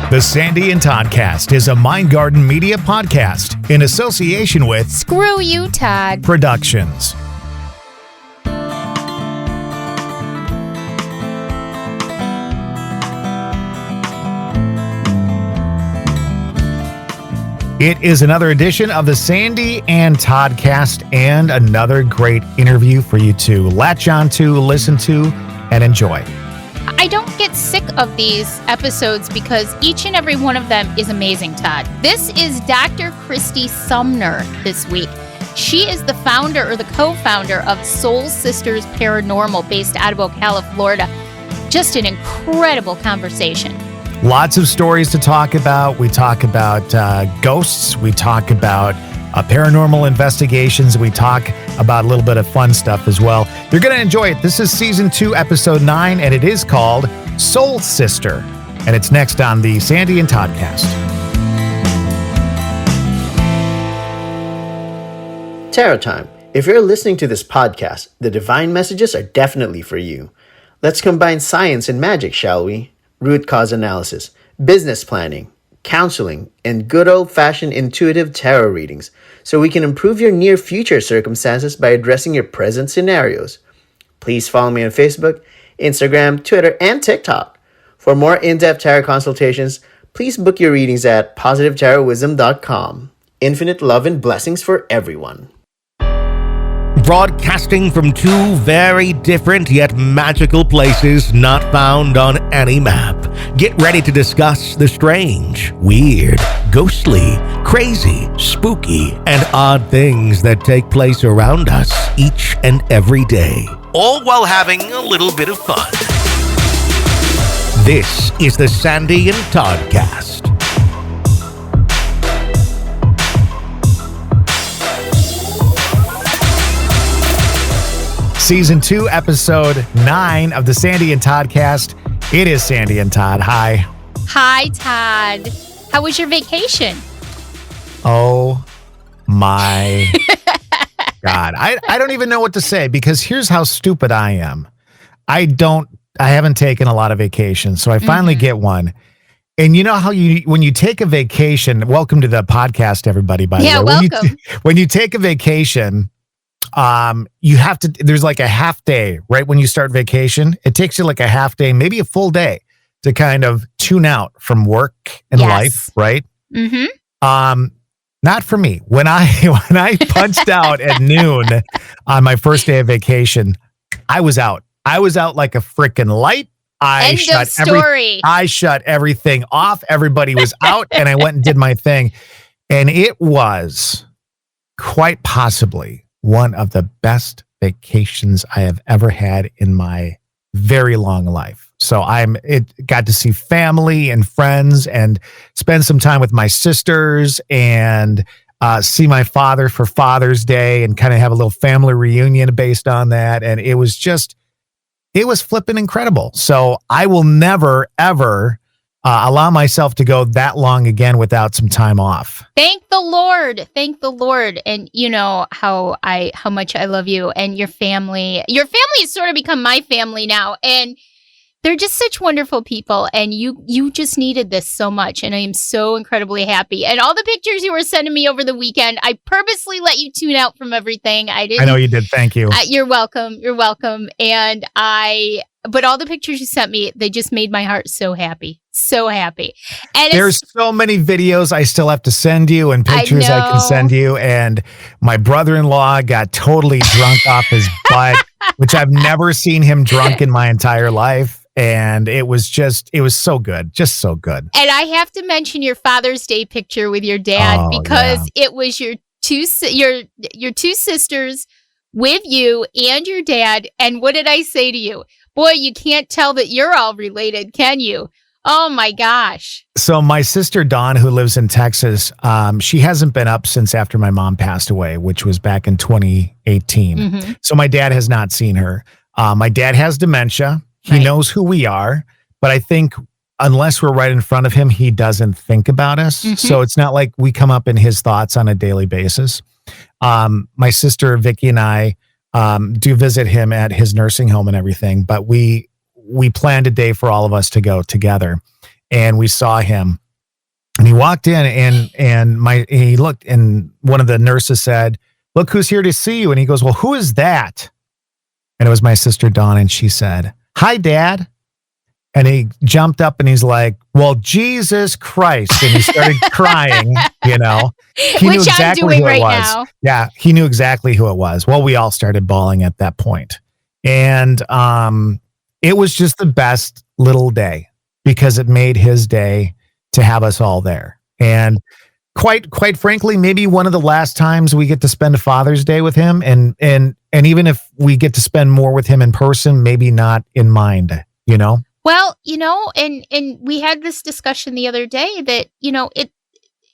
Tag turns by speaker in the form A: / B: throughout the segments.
A: The Sandy and Toddcast is a Mind Garden Media podcast in association with
B: Screw You, Todd
A: Productions. It is another edition of the Sandy and Toddcast and another great interview for you to latch on to, listen to, and enjoy.
B: I don't get sick of these episodes because each and every one of them is amazing, Todd. This is Dr. Kristy Sumner this week. She is the founder or the co-founder of Soul Sisters Paranormal based out of Ocala, Florida. Just an incredible conversation.
A: Lots of stories to talk about. We talk about ghosts. We talk about paranormal investigations. We talk about a little bit of fun stuff as well. You're going to enjoy it. This is Season 2, Episode 9, and it is called Soul Sister. And it's next on the Sandy and Toddcast.
C: Tarot time. If you're listening to this podcast, the divine messages are definitely for you. Let's combine science and magic, shall we? Root cause analysis, business planning, counseling, and good old-fashioned intuitive tarot readings so we can improve your near future circumstances by addressing your present scenarios. Please follow me on Facebook, Instagram, Twitter, and TikTok. For more in-depth tarot consultations, please book your readings at positivetarotwisdom.com. Infinite love and blessings for everyone.
D: Broadcasting from two very different yet magical places not found on any map. Get ready to discuss the strange, weird, ghostly, crazy, spooky, and odd things that take place around us each and every day, all while having a little bit of fun. This is the Sandy and Toddcast.
A: Season 2, Episode 9 of the Sandy and Toddcast. It is Sandy and Todd. Hi.
B: Hi, Todd. How was your vacation?
A: Oh, my God. I don't even know what to say because here's how stupid I am. I haven't taken a lot of vacations, so I finally get one. And you know how when you take a vacation, welcome to the podcast, everybody, by the way.
B: Yeah, welcome.
A: When you take a vacation, you have to, there's like a half day, right? When you start vacation, it takes you like a half day, maybe a full day to kind of tune out from work and life, right?
B: Mm-hmm.
A: Not for me. When I punched out at noon on my first day of vacation, I was out. I was out like a freaking light. I shut everything off. Everybody was out and I went and did my thing. And it was quite possibly one of the best vacations I have ever had in my very long life. So got to see family and friends and spend some time with my sisters and see my father for Father's Day and kind of have a little family reunion based on that. And it was flipping incredible. So I will never, ever allow myself to go that long again without some time off.
B: Thank the Lord. Thank the Lord. And you know how much I love you and your family. Your family has sort of become my family now. And they're just such wonderful people. And you just needed this so much. And I am so incredibly happy. And all the pictures you were sending me over the weekend, I purposely let you tune out from everything. I
A: know you did. Thank you.
B: You're welcome. You're welcome. But all the pictures you sent me, they just made my heart so happy. So happy. And
A: there's so many videos I still have to send you and pictures I can send you. And my brother-in-law got totally drunk off his butt, which I've never seen him drunk in my entire life. And it was so good. Just so good.
B: And I have to mention your Father's Day picture with your dad because it was your two sisters with you and your dad. And what did I say to you? Boy, you can't tell that you're all related, can you? Oh my gosh.
A: So my sister Dawn, who lives in Texas, she hasn't been up since after my mom passed away, which was back in 2018. Mm-hmm. So my dad has not seen her. My dad has dementia. He knows who we are, but I think unless we're right in front of him, he doesn't think about us. Mm-hmm. So it's not like we come up in his thoughts on a daily basis. My sister Vicky and I do visit him at his nursing home and everything, but we planned a day for all of us to go together. and we saw him. And he walked in and he looked, and one of the nurses said, "Look who's here to see you." And he goes, "Well, who is that?" And it was my sister Dawn, and she said, "Hi, Dad." And he jumped up and he's like, "Well, Jesus Christ." And he started crying, you know. He knew exactly who it was. Now. Yeah, he knew exactly who it was. Well, we all started bawling at that point. And it was just the best little day because it made his day to have us all there. And quite frankly, maybe one of the last times we get to spend a Father's Day with him. And even if we get to spend more with him in person, maybe not in mind, you know?
B: Well, you know, and we had this discussion the other day that, you know,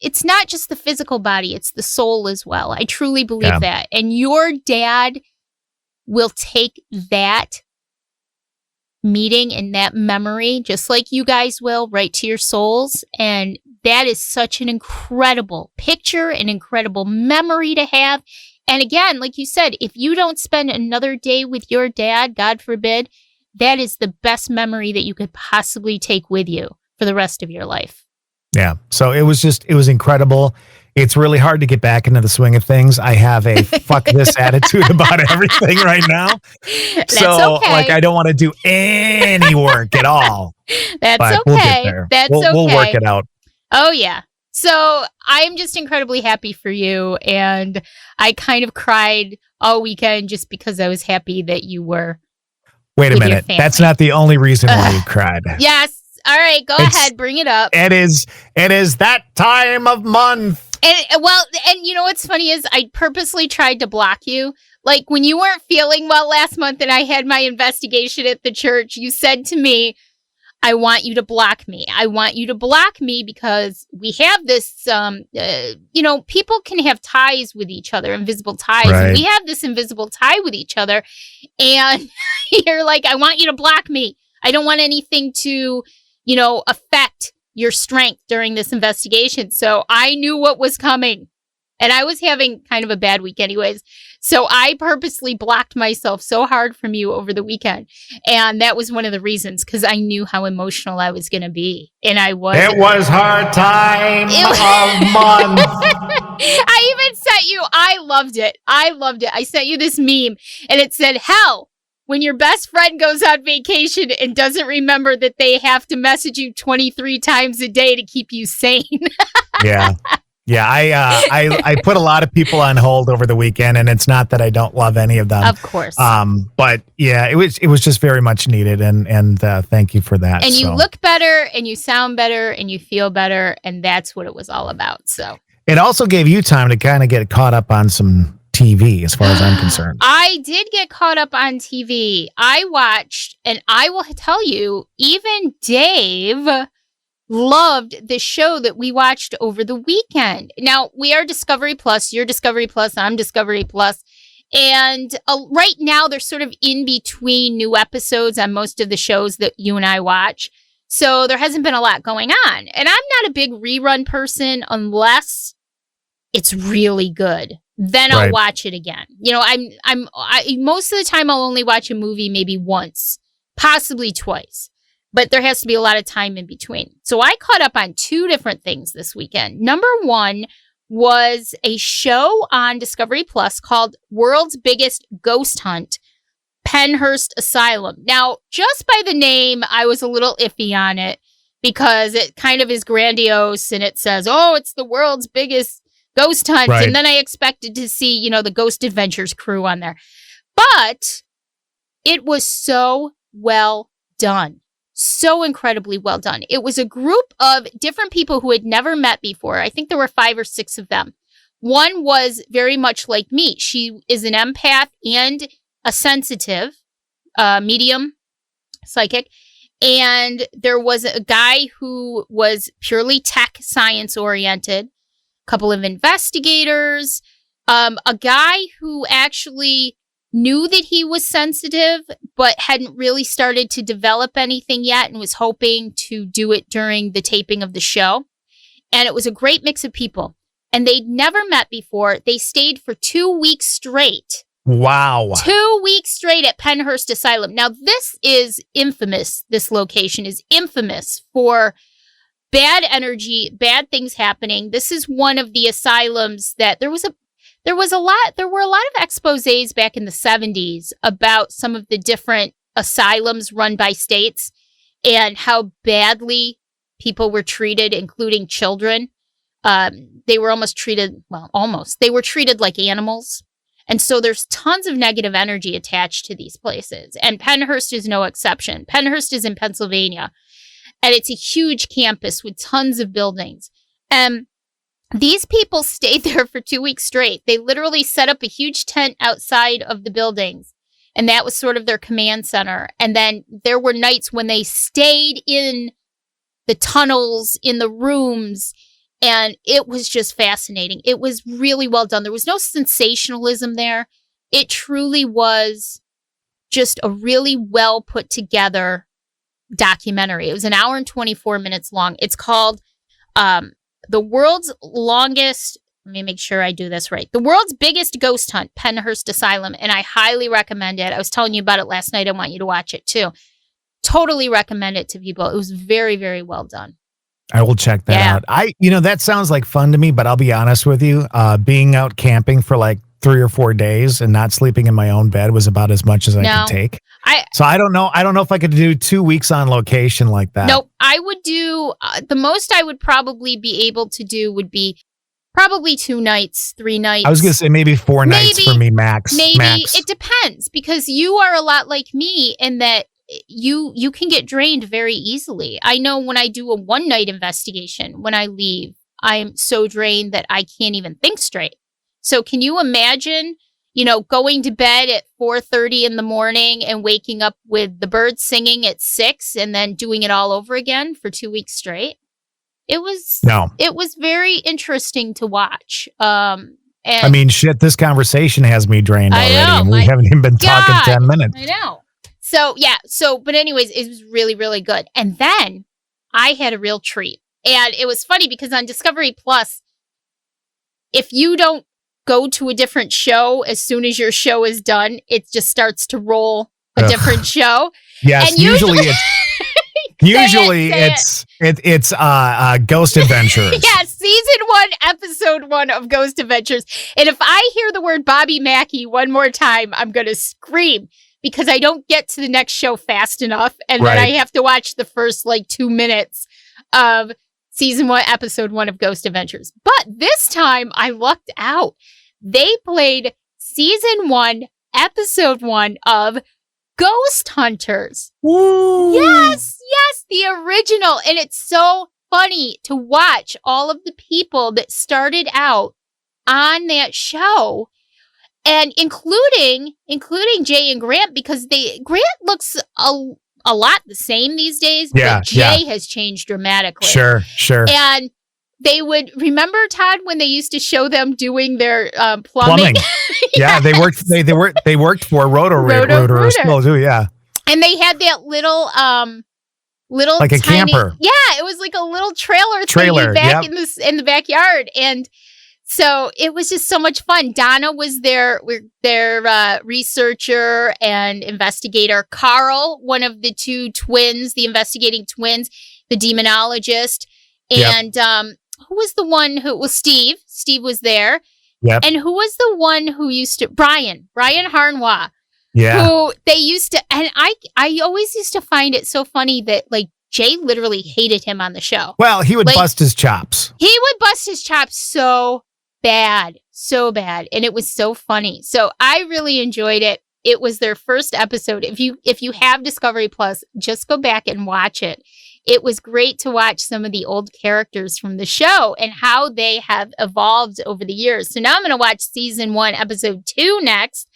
B: it's not just the physical body, it's the soul as well. I truly believe that. And your dad will take that meeting and that memory, just like you guys will, right to your souls. And that is such an incredible picture, an incredible memory to have. And again, like you said, if you don't spend another day with your dad, God forbid, that is the best memory that you could possibly take with you for the rest of your life.
A: Yeah. So it was incredible. It's really hard to get back into the swing of things. I have a fuck this attitude about everything right now.
B: That's
A: so
B: okay.
A: Like I don't want to do any work at all.
B: That's
A: but
B: okay.
A: We'll get there. We'll work it out.
B: Oh yeah. So I'm just incredibly happy for you. And I kind of cried all weekend just because I was happy that you were.
A: Wait a minute. That's not the only reason why you cried.
B: Yes. All right. Go ahead. Bring it up.
A: It is that time of month.
B: And you know what's funny is I purposely tried to block you. Like when you weren't feeling well last month and I had my investigation at the church, you said to me, "I want you to block me. I want you to block me because we have this, you know, people can have ties with each other, invisible ties.
A: Right.
B: And we have this invisible tie with each other. And you're like, I want you to block me. I don't want anything to, you know, affect your strength during this investigation." So I knew what was coming. And I was having kind of a bad week anyways. So I purposely blocked myself so hard from you over the weekend. And that was one of the reasons, because I knew how emotional I was going to be. And I was.
A: It was hard time of month.
B: I even sent you, I loved it. I sent you this meme and it said, "Hell, when your best friend goes on vacation and doesn't remember that they have to message you 23 times a day to keep you sane."
A: Yeah. Yeah, I put a lot of people on hold over the weekend, and it's not that I don't love any of them.
B: Of course.
A: But yeah, it was just very much needed, and thank you for that.
B: And you look better, and you sound better, and you feel better, and that's what it was all about. So
A: it also gave you time to kind of get caught up on some TV, as far as I'm concerned.
B: I did get caught up on TV. I watched, and I will tell you, even Dave loved the show that we watched over the weekend. Now, we are Discovery Plus. You're Discovery Plus. I'm Discovery Plus. And right now, they're sort of in between new episodes on most of the shows that you and I watch. So there hasn't been a lot going on. And I'm not a big rerun person unless it's really good. Then I'll watch it again. You know, I most of the time I'll only watch a movie maybe once, possibly twice. But there has to be a lot of time in between. So I caught up on two different things this weekend. Number one was a show on Discovery Plus called World's Biggest Ghost Hunt, Penhurst Asylum. Now, just by the name, I was a little iffy on it because it kind of is grandiose and it says, oh, it's the world's biggest ghost hunt. Right. And then I expected to see, you know, the Ghost Adventures crew on there. But it was so well done. So incredibly well done. It was a group of different people who had never met before. I think there were 5 or 6 of them. One was very much like me. She is an empath and a sensitive, medium, psychic. And there was a guy who was purely tech science oriented, a couple of investigators, a guy who actually knew that he was sensitive, but hadn't really started to develop anything yet and was hoping to do it during the taping of the show. And it was a great mix of people. And they'd never met before. They stayed for 2 weeks straight.
A: Wow.
B: 2 weeks straight at Penhurst Asylum. Now, this is infamous. This location is infamous for bad energy, bad things happening. This is one of the asylums that there were a lot of exposés back in the 70s about some of the different asylums run by states and how badly people were treated, including children. They were they were treated like animals. And so there's tons of negative energy attached to these places. And Pennhurst is no exception. Pennhurst is in Pennsylvania. And it's a huge campus with tons of buildings. And these people stayed there for 2 weeks straight. They literally set up a huge tent outside of the buildings. And that was sort of their command center. And then there were nights when they stayed in the tunnels, in the rooms. And it was just fascinating. It was really well done. There was no sensationalism there. It truly was just a really well put together documentary. It was an hour and 24 minutes long. It's called The World's Longest, let me make sure I do this right. The World's Biggest Ghost Hunt, Pennhurst Asylum. And I highly recommend it. I was telling you about it last night. I want you to watch it too. Totally recommend it to people. It was very, very well done.
A: I will check that out. That sounds like fun to me, but I'll be honest with you, being out camping for like 3 or 4 days and not sleeping in my own bed was about as much as I could take. So I don't know. I don't know if I could do 2 weeks on location like that.
B: Nope. I would do the most I would probably be able to do would be probably 2 nights, 3 nights.
A: I was going to say maybe 4 nights for me max.
B: Maybe it depends because you are a lot like me in that you can get drained very easily. I know when I do a 1-night investigation, when I leave, I'm so drained that I can't even think straight. So can you imagine, going to bed at 4:30 in the morning and waking up with the birds singing at 6 and then doing it all over again for 2 weeks straight? It was very interesting to watch. And
A: I mean, shit, this conversation has me drained already. And we haven't even been talking 10 minutes.
B: I know. But anyways, it was really, really good. And then I had a real treat. And it was funny because on Discovery Plus, if you don't go to a different show as soon as your show is done, it just starts to roll a different show.
A: Yes, and usually it's Ghost Adventures.
B: Yeah, season 1, episode 1 of Ghost Adventures. And if I hear the word Bobby Mackey one more time, I'm going to scream. Because I don't get to the next show fast enough. And then I have to watch the first 2 minutes of season 1, episode 1 of Ghost Adventures. But this time I lucked out. They played season 1, episode 1 of Ghost Hunters.
A: Woo!
B: Yes, the original. And it's so funny to watch all of the people that started out on that show. And including Jay and Grant, because Grant looks a lot the same these days, but Jay has changed dramatically.
A: Sure.
B: And they would remember, Todd, when they used to show them doing their plumbing.
A: Yes. Yeah, they worked for Roto still too. Yeah, and they had that little like tiny, a camper.
B: Yeah, it was like a little trailer back in the backyard, and. So it was just so much fun. Donna was their researcher and investigator. Carl, one of the 2 twins, the investigating twins, the demonologist. And who was the one who was Steve? Steve was there.
A: Yep.
B: And who was the one who used to Brian Harnois.
A: Yeah.
B: Who they used to, and I always used to find it so funny that Jay literally hated him on the show.
A: Well, he would bust his chops.
B: He would bust his chops so bad, and it was so funny. So I really enjoyed it. It was their first episode. If you have Discovery Plus, just go back and watch it. It was great to watch some of the old characters from the show and how they have evolved over the years. So now I'm going to watch season 1, episode 2 next.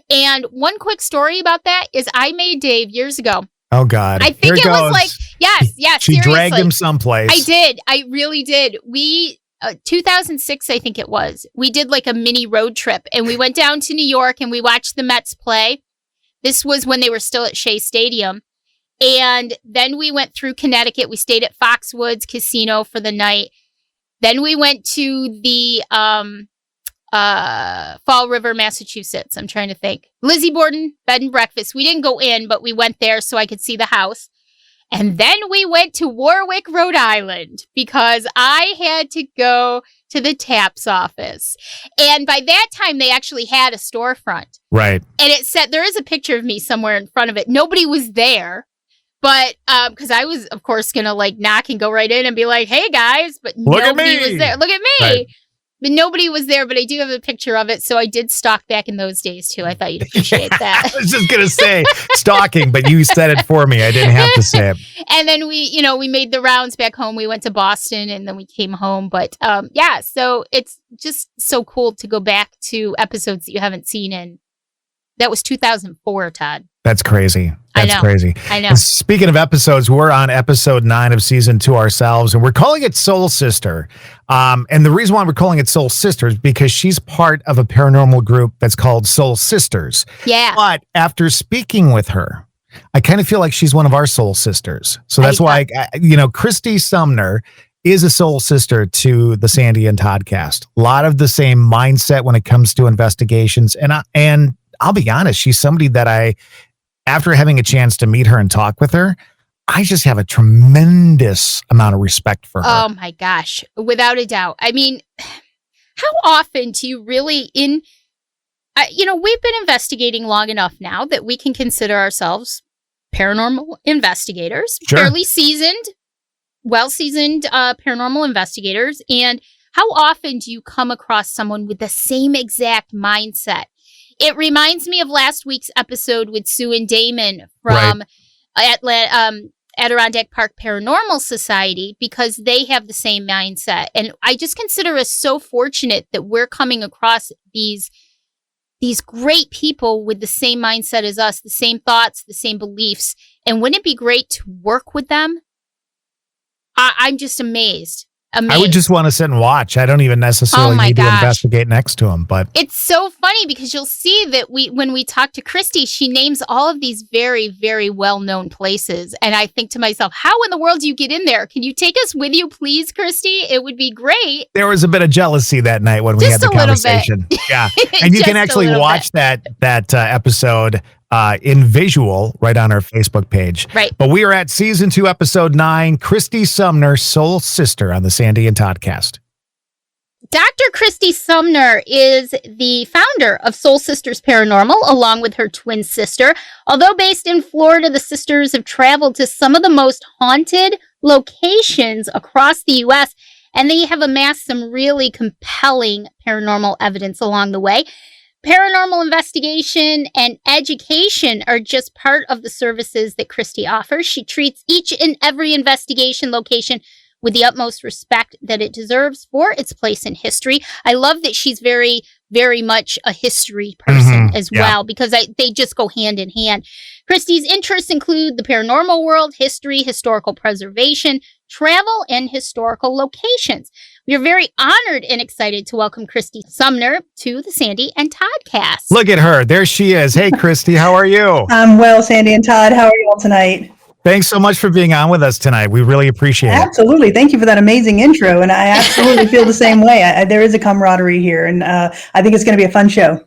B: And one quick story about that is I made Dave years ago.
A: Oh God!
B: I think was yes.
A: She
B: seriously.
A: Dragged him someplace.
B: I did. I really did. We. 2006, I think it was. We did a mini road trip and we went down to New York and we watched the Mets play. This was when they were still at Shea Stadium. And then we went through Connecticut. We stayed at Foxwoods Casino for the night. Then we went to the Fall River, Massachusetts. I'm trying to think. Lizzie Borden Bed and Breakfast. We didn't go in, but we went there so I could see the house. And then we went to Warwick, Rhode Island, because I had to go to the TAPS office. And by that time, they actually had a storefront.
A: Right.
B: And it said, there is a picture of me somewhere in front of it. Nobody was there. But because I was, of course, going to like knock and go right in and be like, hey, guys. But nobody was there. Look at me.
A: Right.
B: But nobody was there, but I do have a picture of it. So I did stalk back in those days, too. I thought you'd appreciate that.
A: I was just going to say stalking, but you said it for me. I didn't have to say it.
B: And then we made the rounds back home. We went to Boston and then we came home. But yeah, so it's just so cool to go back to episodes that you haven't seen in. That was 2004, Todd.
A: That's crazy. That's crazy.
B: I know.
A: And speaking of episodes, we're on episode 9 of season 2 ourselves, and we're calling it Soul Sister. And the reason why we're calling it Soul Sister is because she's part of a paranormal group that's called Soul Sisters.
B: Yeah.
A: But after speaking with her, I kind of feel like she's one of our soul sisters. So that's why, Kristy Sumner is a soul sister to the Sandy and Toddcast. A lot of the same mindset when it comes to investigations. And I'll be honest, she's somebody that after having a chance to meet her and talk with her, I just have a tremendous amount of respect for her.
B: Oh my gosh, without a doubt. I mean, how often do you really we've been investigating long enough now that we can consider ourselves paranormal investigators,
A: Sure.
B: fairly well-seasoned paranormal investigators. And how often do you come across someone with the same exact mindset? It reminds me of last week's episode with Sue and Damon from Adirondack Park Paranormal Society, because they have the same mindset. And I just consider us so fortunate that we're coming across these great people with the same mindset as us, the same thoughts, the same beliefs. And wouldn't it be great to work with them? I'm just amazed.
A: I would just want to sit and watch. I don't even necessarily need to investigate next to him. But
B: it's so funny because you'll see that when we talk to Kristy, she names all of these very, very well-known places. And I think to myself, how in the world do you get in there? Can you take us with you, please, Kristy? It would be great.
A: There was a bit of jealousy that night when we had the conversation. Yeah. And you can actually watch that episode in visual right on our Facebook page.
B: Right.
A: But we are at season 2, episode 9, Kristy Sumner, Soul Sister on the Sandy and Toddcast.
B: Dr. Kristy Sumner is the founder of Soul Sisters Paranormal, along with her twin sister. Although based in Florida, the sisters have traveled to some of the most haunted locations across the U.S., and they have amassed some really compelling paranormal evidence along the way. Paranormal investigation and education are just part of the services that Kristy offers. She treats each and every investigation location with the utmost respect that it deserves for its place in history. I love that she's very, very much a history person as well, because they just go hand in hand. Kristy's interests include the paranormal world, history, historical preservation, travel, and historical locations. We are very honored and excited to welcome Kristy Sumner to the Sandy and Toddcast.
A: Look at her. There she is. Hey, Kristy, how are you?
E: I'm well, Sandy and Todd. How are you all tonight?
A: Thanks so much for being on with us tonight. We really appreciate it.
E: Absolutely. Thank you for that amazing intro. And I absolutely feel the same way. There is a camaraderie here, and I think it's going to be a fun show.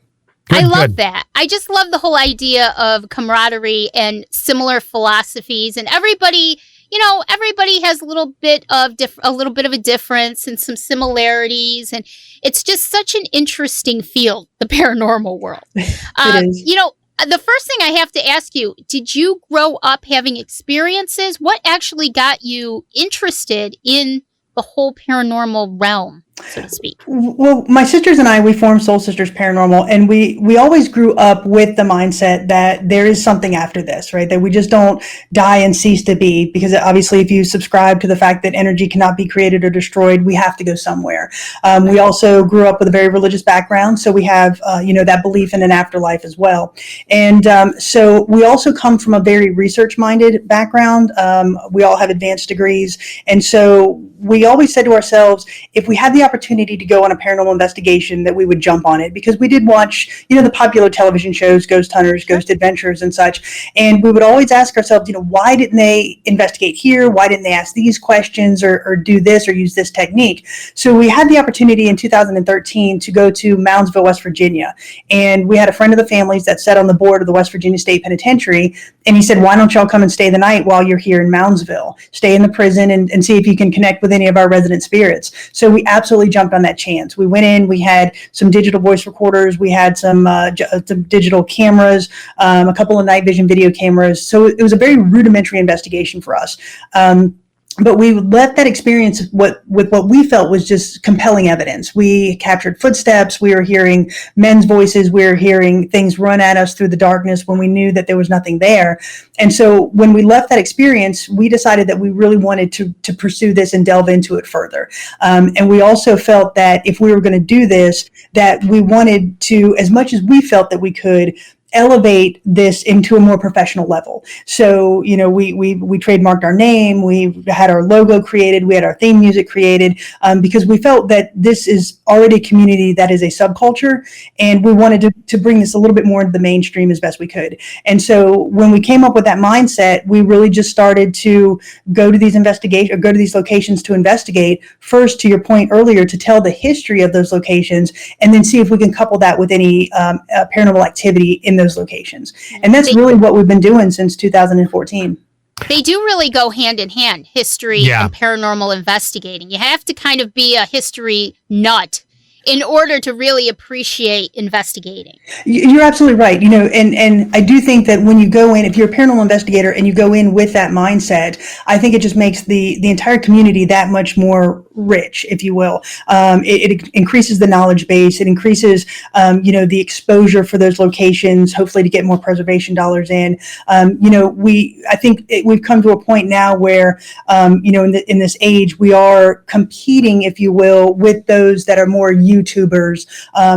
B: I love that. I just love the whole idea of camaraderie and similar philosophies, and everybody has a little bit of a difference and some similarities, and it's just such an interesting field, the paranormal world.
E: It is.
B: The first thing I have to ask you, did you grow up having experiences? What actually got you interested in the whole paranormal realm, so to speak?
E: Well, my sisters and I, we formed Soul Sisters Paranormal, and we always grew up with the mindset that there is something after this, right? That we just don't die and cease to be, because obviously if you subscribe to the fact that energy cannot be created or destroyed, we have to go somewhere. We also grew up with a very religious background, so we have, that belief in an afterlife as well. And so we also come from a very research-minded background. We all have advanced degrees, and so we always said to ourselves, if we had the opportunity to go on a paranormal investigation, that we would jump on it, because we did watch, the popular television shows, Ghost Hunters, Ghost Adventures and such. And we would always ask ourselves, why didn't they investigate here? Why didn't they ask these questions or do this or use this technique? So we had the opportunity in 2013 to go to Moundsville, West Virginia. And we had a friend of the family's that sat on the board of the West Virginia State Penitentiary. And he said, why don't y'all come and stay the night while you're here in Moundsville? Stay in the prison and see if you can connect with any of our resident spirits. So we absolutely jumped on that chance. We went in, we had some digital voice recorders, we had some digital cameras, a couple of night vision video cameras. So it was a very rudimentary investigation for us. But we let that experience with what we felt was just compelling evidence. We captured footsteps. We were hearing men's voices. We were hearing things run at us through the darkness when we knew that there was nothing there. And so when we left that experience, we decided that we really wanted to pursue this and delve into it further. And we also felt that if we were going to do this, that we wanted to, as much as we felt that we could, elevate this into a more professional level. So, we trademarked our name, we had our logo created, we had our theme music created, because we felt that this is already a community that is a subculture, and we wanted to bring this a little bit more into the mainstream as best we could. And so when we came up with that mindset, we really just started to go to these locations to investigate. First, to your point earlier, to tell the history of those locations, and then see if we can couple that with any paranormal activity in those locations. And that's really what we've been doing since 2014.
B: They do really go hand in hand, history and paranormal investigating. You have to kind of be a history nut in order to really appreciate investigating.
E: You're absolutely right. And I do think that when you go in, if you're a paranormal investigator and you go in with that mindset, I think it just makes the entire community that much more rich, if you will. It increases the knowledge base. It increases, the exposure for those locations, hopefully to get more preservation dollars in. I think we've come to a point now where, in this age, we are competing, if you will, with those that are more YouTubers,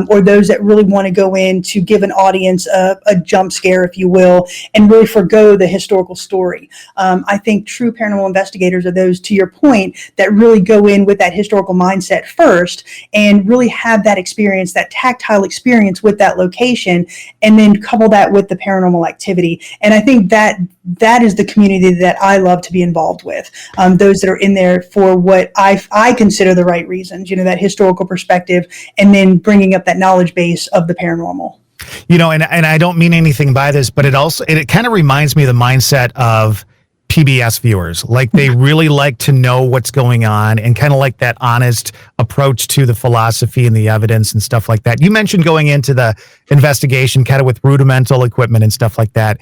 E: or those that really want to go in to give an audience a jump scare, if you will, and really forgo the historical story. I think true paranormal investigators are those, to your point, that really go in with that historical mindset first and really have that experience, that tactile experience with that location, and then couple that with the paranormal activity. And I think that is the community that I love to be involved with. Those that are in there for what I consider the right reasons, that historical perspective, and then bringing up that knowledge base of the paranormal.
A: And I don't mean anything by this, but it kind of reminds me of the mindset of PBS viewers. Like, they really like to know what's going on, and kind of like that honest approach to the philosophy and the evidence and stuff like that. You mentioned going into the investigation kind of with rudimental equipment and stuff like that.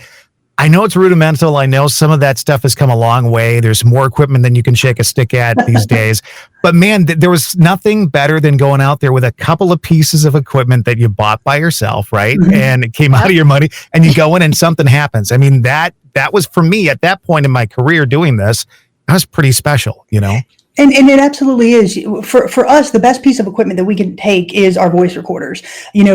A: I know it's rudimental. I know some of that stuff has come a long way. There's more equipment than you can shake a stick at these days. But man, there was nothing better than going out there with a couple of pieces of equipment that you bought by yourself, right? Mm-hmm. And it came out of your money, and you go in and something happens. I mean, that was, for me at that point in my career doing this, that was pretty special,
E: And it absolutely is. For us, the best piece of equipment that we can take is our voice recorders.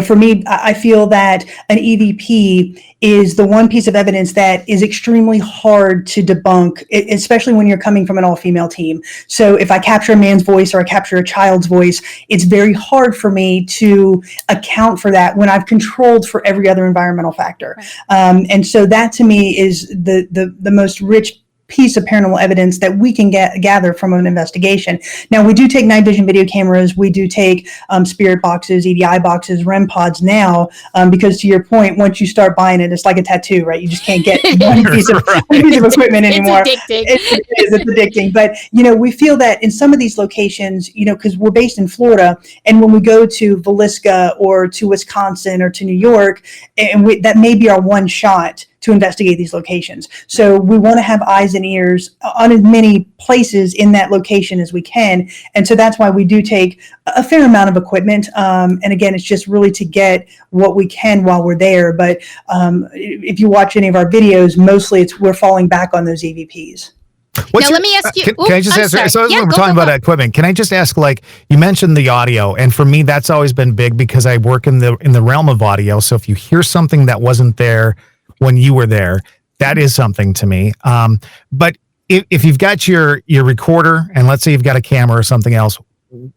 E: For me, I feel that an EVP is the one piece of evidence that is extremely hard to debunk, especially when you're coming from an all-female team. So if I capture a man's voice or I capture a child's voice, it's very hard for me to account for that when I've controlled for every other environmental factor. Right. And so that, to me, is the most rich piece of paranormal evidence that we can gather from an investigation. Now, we do take night vision video cameras. We do take spirit boxes, EDI boxes, REM pods now, because to your point, once you start buying it, it's like a tattoo, right? You just can't get one piece of equipment anymore. It's addicting. But, we feel that in some of these locations, because we're based in Florida, and when we go to Villisca or to Wisconsin or to New York, and that may be our one shot to investigate these locations. So we want to have eyes and ears on as many places in that location as we can. And so that's why we do take a fair amount of equipment. And again, it's just really to get what we can while we're there. But if you watch any of our videos, mostly we're falling back on those EVPs.
B: Let me ask you.
A: Can I just ask? So we're talking about equipment. Can I just ask? Like, you mentioned the audio, and for me, that's always been big because I work in the realm of audio. So if you hear something that wasn't there when you were there, that is something to me. But if you've got your recorder, and let's say you've got a camera or something else,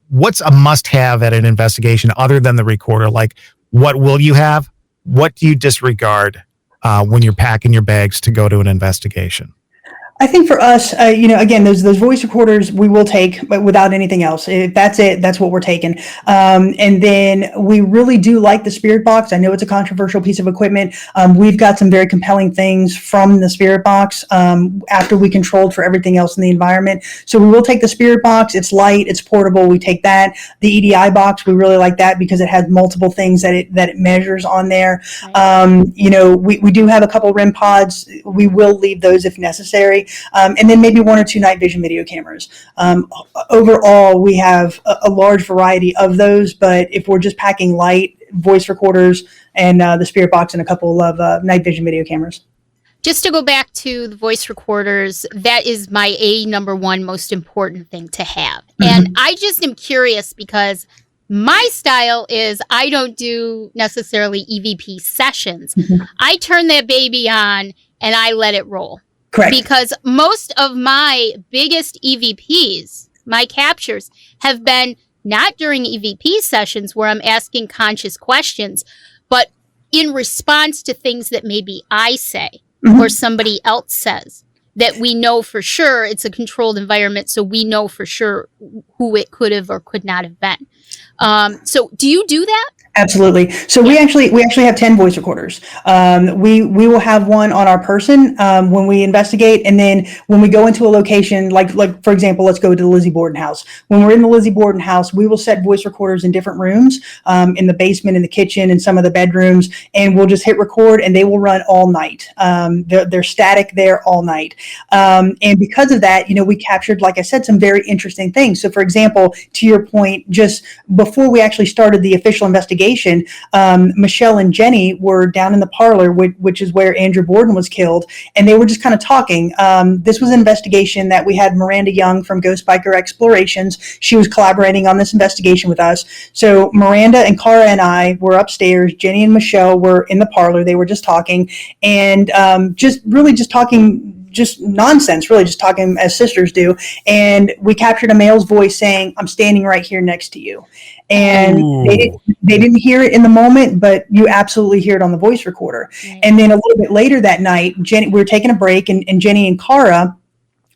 A: what's a must-have at an investigation other than the recorder? Like, what will you have? What do you disregard when you're packing your bags to go to an investigation?
E: I think for us, again, those voice recorders we will take, but without anything else. If that's it, that's what we're taking. And then we really do like the spirit box. I know it's a controversial piece of equipment. We've got some very compelling things from the spirit box after we controlled for everything else in the environment. So we will take the spirit box. It's light, it's portable. We take that. The EDI box, we really like that because it has multiple things that it measures on there. We do have a couple REM pods. We will leave those if necessary. And then maybe 1 or 2 night vision video cameras. Overall, we have a large variety of those, but if we're just packing light, voice recorders, and the spirit box and a couple of night vision video cameras.
B: Just to go back to the voice recorders, that is my number one most important thing to have. And I just am curious because my style is I don't do necessarily EVP sessions. I turn that baby on and I let it roll.
E: Correct.
B: Because most of my biggest EVPs, my captures, have been not during EVP sessions where I'm asking conscious questions, but in response to things that maybe I say or somebody else says that we know for sure it's a controlled environment, so we know for sure who it could have or could not have been. So do you do that?
E: Absolutely. So we actually have 10 voice recorders. We will have one on our person when we investigate, and then when we go into a location, like for example, let's go to the Lizzie Borden house. When we're in the Lizzie Borden house, we will set voice recorders in different rooms, in the basement, in the kitchen, in some of the bedrooms, and we'll just hit record, and they will run all night. They're static there all night, and because of that, we captured, like I said, some very interesting things. So, for example, to your point, just before we actually started the official investigation, Michelle and Jenny were down in the parlor, which is where Andrew Borden was killed, and they were just kind of talking. This was an investigation that we had Miranda Young from Ghost Biker Explorations. She was collaborating on this investigation with us. So Miranda and Cara and I were upstairs. Jenny and Michelle were in the parlor. They were just talking and just talking. Just nonsense, really, just talking as sisters do. And we captured a male's voice saying, "I'm standing right here next to you." And they didn't hear it in the moment, but you absolutely hear it on the voice recorder. Right. And then a little bit later that night, we were taking a break, and Jenny and Cara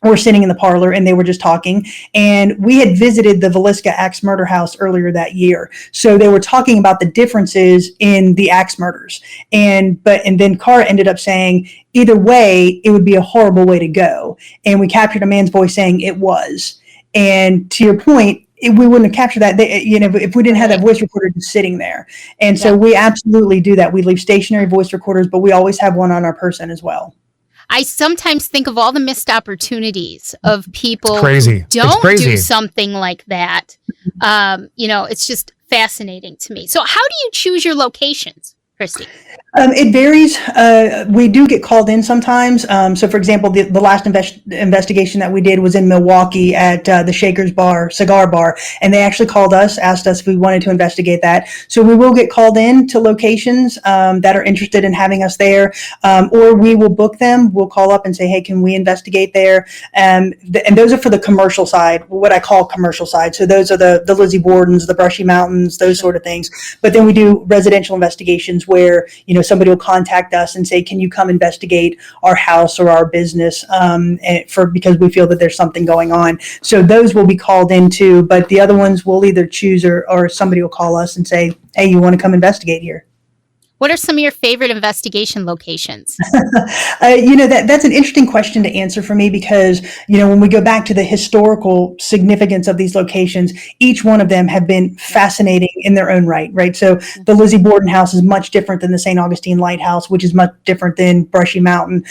E: were sitting in the parlor, and they were just talking. And we had visited the Villisca Axe murder house earlier that year. So they were talking about the differences in the axe murders. And then Cara ended up saying, either way, it would be a horrible way to go. And we captured a man's voice saying it was. And to your point, we wouldn't have captured that, if we didn't have that voice recorder just sitting there. And so we absolutely do that. We leave stationary voice recorders, but we always have one on our person as well.
B: I sometimes think of all the missed opportunities of people
A: who
B: don't do something like that. It's just fascinating to me. So how do you choose your locations, Kristy?
E: It varies. We do get called in sometimes. So, for example, the last investigation that we did was in Milwaukee at the Shaker's Bar, Cigar Bar, and they actually called us, asked us if we wanted to investigate that. So we will get called in to locations that are interested in having us there, or we will book them. We'll call up and say, hey, can we investigate there? And those are for the commercial side, what I call commercial side. So those are the Lizzie Bordens, the Brushy Mountains, those sort of things. But then we do residential investigations where, somebody will contact us and say, can you come investigate our house or our business because we feel that there's something going on. So those will be called into, but the other ones we'll either choose or somebody will call us and say, hey, you want to come investigate here?
B: What are some of your favorite investigation locations?
E: That's an interesting question to answer for me because, when we go back to the historical significance of these locations, each one of them have been fascinating in their own right? So the Lizzie Borden house is much different than the St. Augustine Lighthouse, which is much different than Brushy Mountain.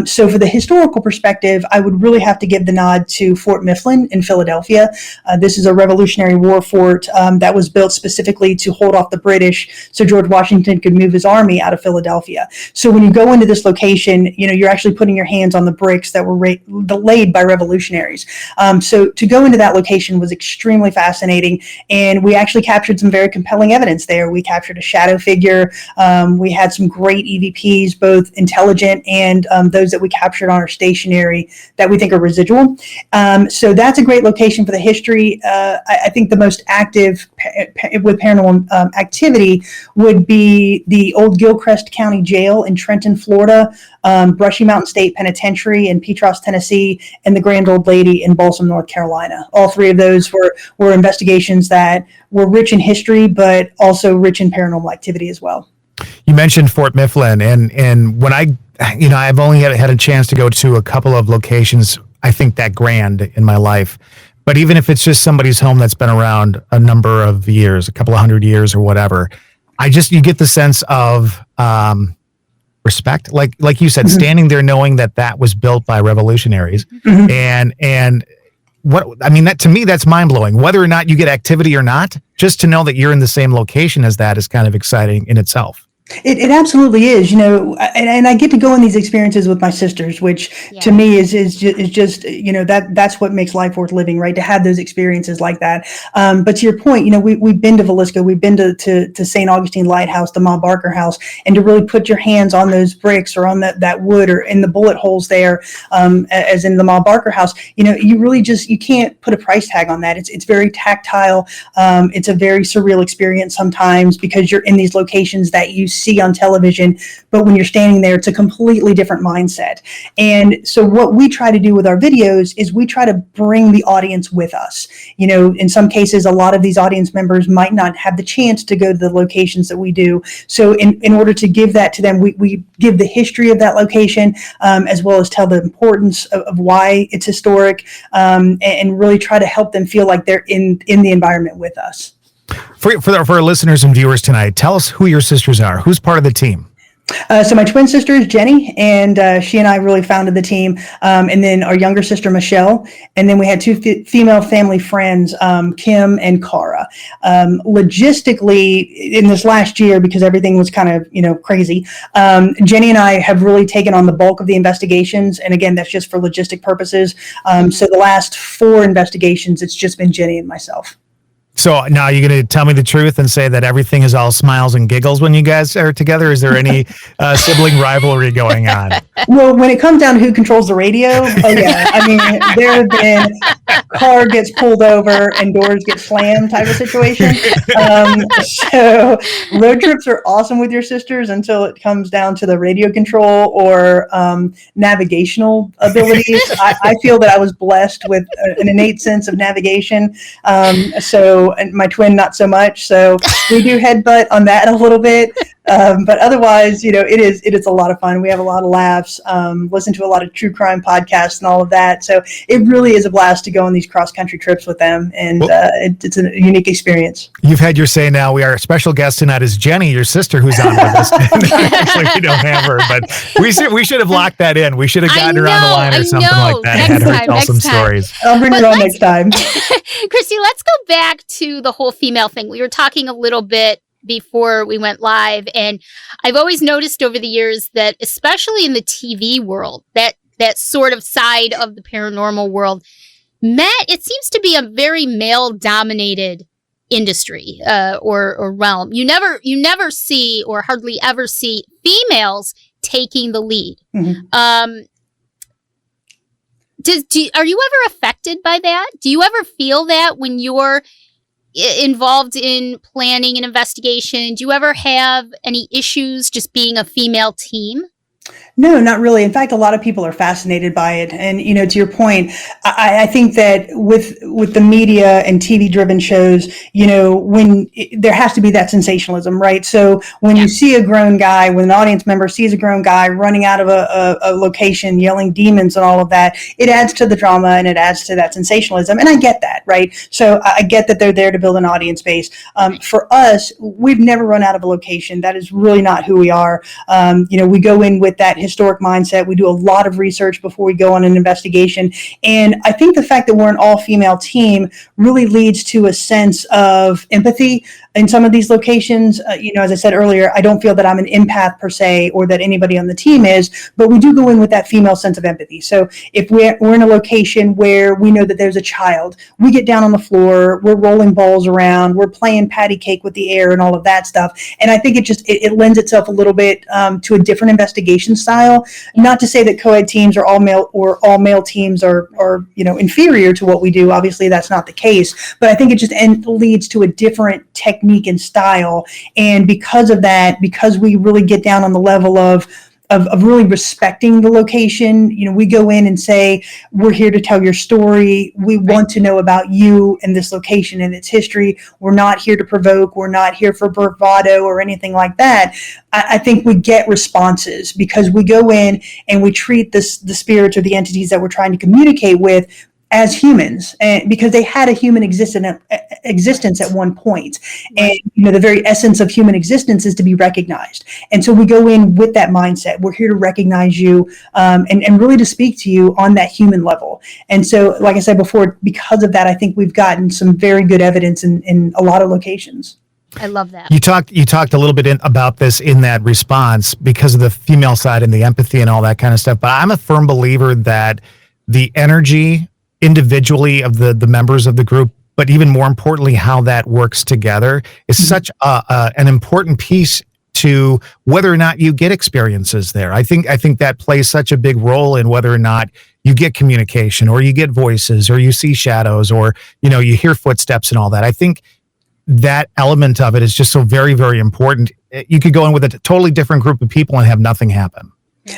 E: So for the historical perspective, I would really have to give the nod to Fort Mifflin in Philadelphia. This is a Revolutionary War fort that was built specifically to hold off the British so George Washington could move move his army out of Philadelphia. So when you go into this location, you're actually putting your hands on the bricks that were laid by revolutionaries. So to go into that location was extremely fascinating, and we actually captured some very compelling evidence there. We captured a shadow figure. We had some great EVPs, both intelligent and those that we captured on our stationary that we think are residual. So that's a great location for the history. I think the most active with paranormal activity would be the old Gilchrist County Jail in Trenton, Florida, Brushy Mountain State Penitentiary in Petros, Tennessee, and the Grand Old Lady in Balsam, North Carolina. All three of those were investigations that were rich in history, but also rich in paranormal activity as well.
A: You mentioned Fort Mifflin, and when I've only had a chance to go to a couple of locations, I think that grand in my life. But even if it's just somebody's home that's been around a number of years, a couple of 100 years or whatever, you get the sense of respect. Like you said, standing there knowing that was built by revolutionaries. And that to me, that's mind blowing. Whether or not you get activity or not, just to know that you're in the same location as that is kind of exciting in itself.
E: It absolutely is, and I get to go in these experiences with my sisters, which to me is just, that's what makes life worth living, right? To have those experiences like that. But to your point, we've been to Villisco, we've been to St. Augustine Lighthouse, the Ma Barker House, and to really put your hands on those bricks or on that wood or in the bullet holes there, as in the Ma Barker House, you really you can't put a price tag on that. It's very tactile. It's a very surreal experience sometimes because you're in these locations that you see on television, but when you're standing there, it's a completely different mindset. And so what we try to do with our videos is we try to bring the audience with us. In some cases, a lot of these audience members might not have the chance to go to the locations that we do. So in order to give that to them, we give the history of that location, as well as tell the importance of why it's historic, and really try to help them feel like they're in the environment with us.
A: For our listeners and viewers tonight, tell us who your sisters are. Who's part of the team?
E: So my twin sister is Jenny, and she and I really founded the team. And then our younger sister, Michelle. And then we had two female family friends, Kim and Cara. Logistically, in this last year, because everything was kind of, crazy, Jenny and I have really taken on the bulk of the investigations. And again, that's just for logistic purposes. So the last 4 investigations, it's just been Jenny and myself.
A: So now you're going to tell me the truth and say that everything is all smiles and giggles when you guys are together? Is there any sibling rivalry going on?
E: Well, when it comes down to who controls the radio, oh yeah. I mean, there have been car gets pulled over and doors get slammed type of situation. So road trips are awesome with your sisters until it comes down to the radio control or navigational abilities. I feel that I was blessed with an innate sense of navigation. And my twin, not so much. So we do headbutt on that a little bit. But otherwise, it is a lot of fun. We have a lot of laughs, listen to a lot of true crime podcasts and all of that. So it really is a blast to go on these cross-country trips with them. And it's a unique experience.
A: You've had your say now. Our special guest tonight is Jenny, your sister, who's on with us. Actually, we don't have her, but we should have locked that in. We should have gotten her on the line or something like that and had her tell some stories.
E: I'll bring her on next time.
B: Kristy, let's go back to the whole female thing. We were talking a little bit before we went live, and I've always noticed over the years that, especially in the TV world, that sort of side of the paranormal world, it seems to be a very male-dominated industry or realm. You never see, or hardly ever see, females taking the lead. Mm-hmm. Are you ever affected by that? Do you ever feel that when you're involved in planning an investigation? Do you ever have any issues just being a female team?
E: No, not really. In fact, a lot of people are fascinated by it. And, to your point, I think that with the media and TV driven shows, when there has to be that sensationalism, right? So when you see a grown guy, when an audience member sees a grown guy running out of a location, yelling demons and all of that, it adds to the drama and it adds to that sensationalism. And I get that, right? So I get that they're there to build an audience base. For us, we've never run out of a location. That is really not who we are. We go in with that historic mindset. We do a lot of research before we go on an investigation. And I think the fact that we're an all-female team really leads to a sense of empathy, in some of these locations, as I said earlier, I don't feel that I'm an empath per se, or that anybody on the team is, but we do go in with that female sense of empathy. So if we're in a location where we know that there's a child, we get down on the floor, we're rolling balls around, we're playing patty cake with the air and all of that stuff. And I think it lends itself a little bit to a different investigation style. Not to say that co-ed teams or all male teams are inferior to what we do. Obviously, that's not the case. But I think it just leads to a different technique and style. And because of that, because we really get down on the level of really respecting the location, we go in and say, we're here to tell your story. We want to know about you and this location and its history. We're not here to provoke. We're not here for bravado or anything like that. I think we get responses because we go in and we treat the spirits or the entities that we're trying to communicate with as humans, and because they had a human existence at one point. And the very essence of human existence is to be recognized. And so we go in with that mindset. We're here to recognize you and really to speak to you on that human level. And so, like I said before, because of that, I think we've gotten some very good evidence in a lot of locations.
B: I love that.
A: You talked a little bit about this in that response because of the female side and the empathy and all that kind of stuff. But I'm a firm believer that the energy individually of the members of the group, but even more importantly, how that works together is such an important piece to whether or not you get experiences there. I think that plays such a big role in whether or not you get communication or you get voices or you see shadows or, you hear footsteps and all that. I think that element of it is just so very, very important. You could go in with a totally different group of people and have nothing happen.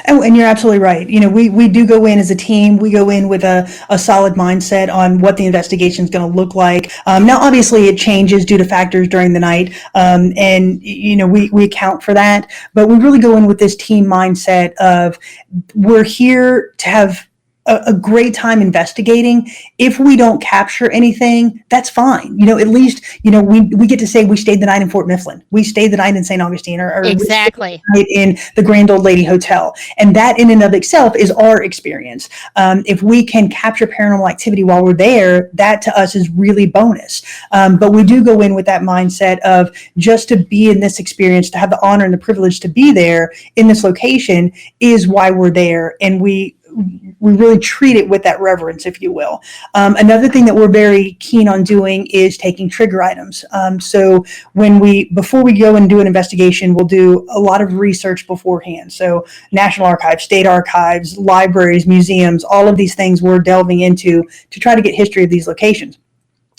E: Oh, and you're absolutely right. We do go in as a team. We go in with a solid mindset on what the investigation is going to look like. Now, obviously, it changes due to factors during the night, and we account for that. But we really go in with this team mindset of we're here to have a great time investigating. If we don't capture anything, that's fine. At least, we get to say we stayed the night in Fort Mifflin. We stayed the night in St. Augustine or
B: exactly
E: in the Grand Old Lady Hotel. And that in and of itself is our experience. If we can capture paranormal activity while we're there, that to us is really bonus. But we do go in with that mindset of just to be in this experience, to have the honor and the privilege to be there in this location is why we're there. And we really treat it with that reverence, if you will. Another thing that we're very keen on doing is taking trigger items. So before we go and do an investigation, we'll do a lot of research beforehand. So National Archives, state archives, libraries, museums, all of these things we're delving into to try to get history of these locations.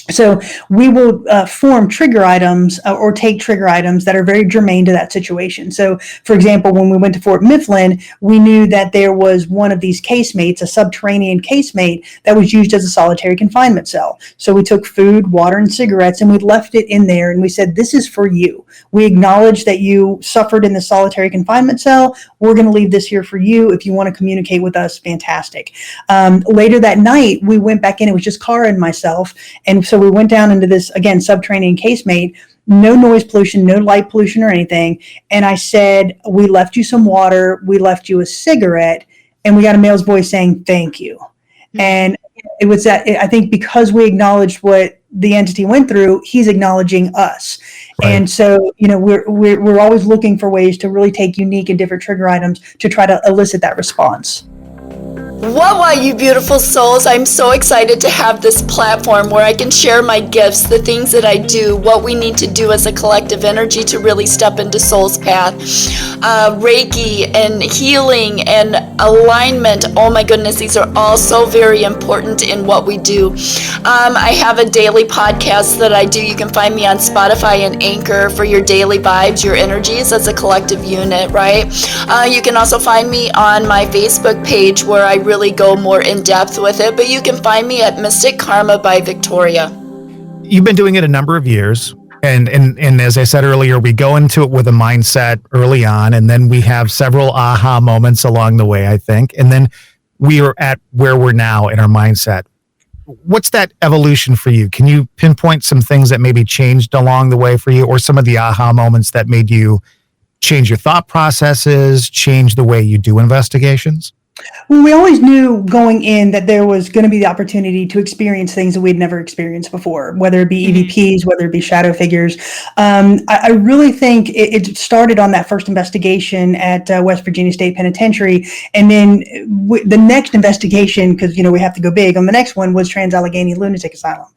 E: So we will form trigger items or take trigger items that are very germane to that situation. So, for example, when we went to Fort Mifflin, we knew that there was one of these casemates, a subterranean casemate that was used as a solitary confinement cell. So we took food, water, and cigarettes, and we left it in there, and we said, this is for you. We acknowledge that you suffered in the solitary confinement cell. We're going to leave this here for you. If you want to communicate with us, fantastic. Later that night, we went back in. It was just Cara and myself, and so we went down into this, again, subterranean casemate, no noise pollution, no light pollution or anything. And I said, we left you some water, we left you a cigarette, and we got a male's voice saying, thank you. Mm-hmm. And it was that, I think because we acknowledged what the entity went through, he's acknowledging us. Right. And so, we're always looking for ways to really take unique and different trigger items to try to elicit that response.
F: What, you beautiful souls? I'm so excited to have this platform where I can share my gifts, the things that I do, what we need to do as a collective energy to really step into Soul's path. Reiki and healing and alignment. Oh my goodness, these are all so very important in what we do. I have a daily podcast that I do. You can find me on Spotify and Anchor for your daily vibes, your energies as a collective unit, right? You can also find me on my Facebook page where I really go more in depth with it, but you can find me at Mystic Karma by Victoria.
A: You've been doing it a number of years, and as I said earlier, we go into it with a mindset early on, and then we have several aha moments along the way, I think, and then we are at where we're now in our mindset. What's that evolution for you? Can you pinpoint some things that maybe changed along the way for you, or some of the aha moments that made you change your thought processes, change the way you do investigations?
E: Well, we always knew going in that there was going to be the opportunity to experience things that we'd never experienced before, whether it be EVPs, whether it be shadow figures. I really think it started on that first investigation at West Virginia State Penitentiary. And then the next investigation, because, we have to go big on the next one, was Trans-Allegheny Lunatic Asylum.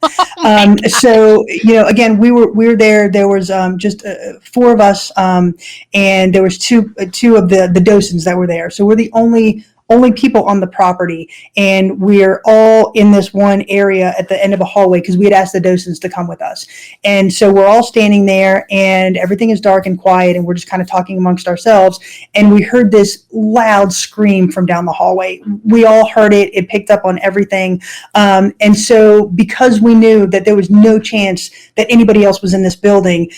E: So, again, we were there. There was just 4 of us, and there was two of the docents that were there. So we're the only people on the property, and we're all in this one area at the end of a hallway because we had asked the docents to come with us. And so we're all standing there, and everything is dark and quiet, and we're just kind of talking amongst ourselves. And we heard this loud scream from down the hallway. We all heard it. It picked up on everything. And so because we knew that there was no chance that anybody else was in this building,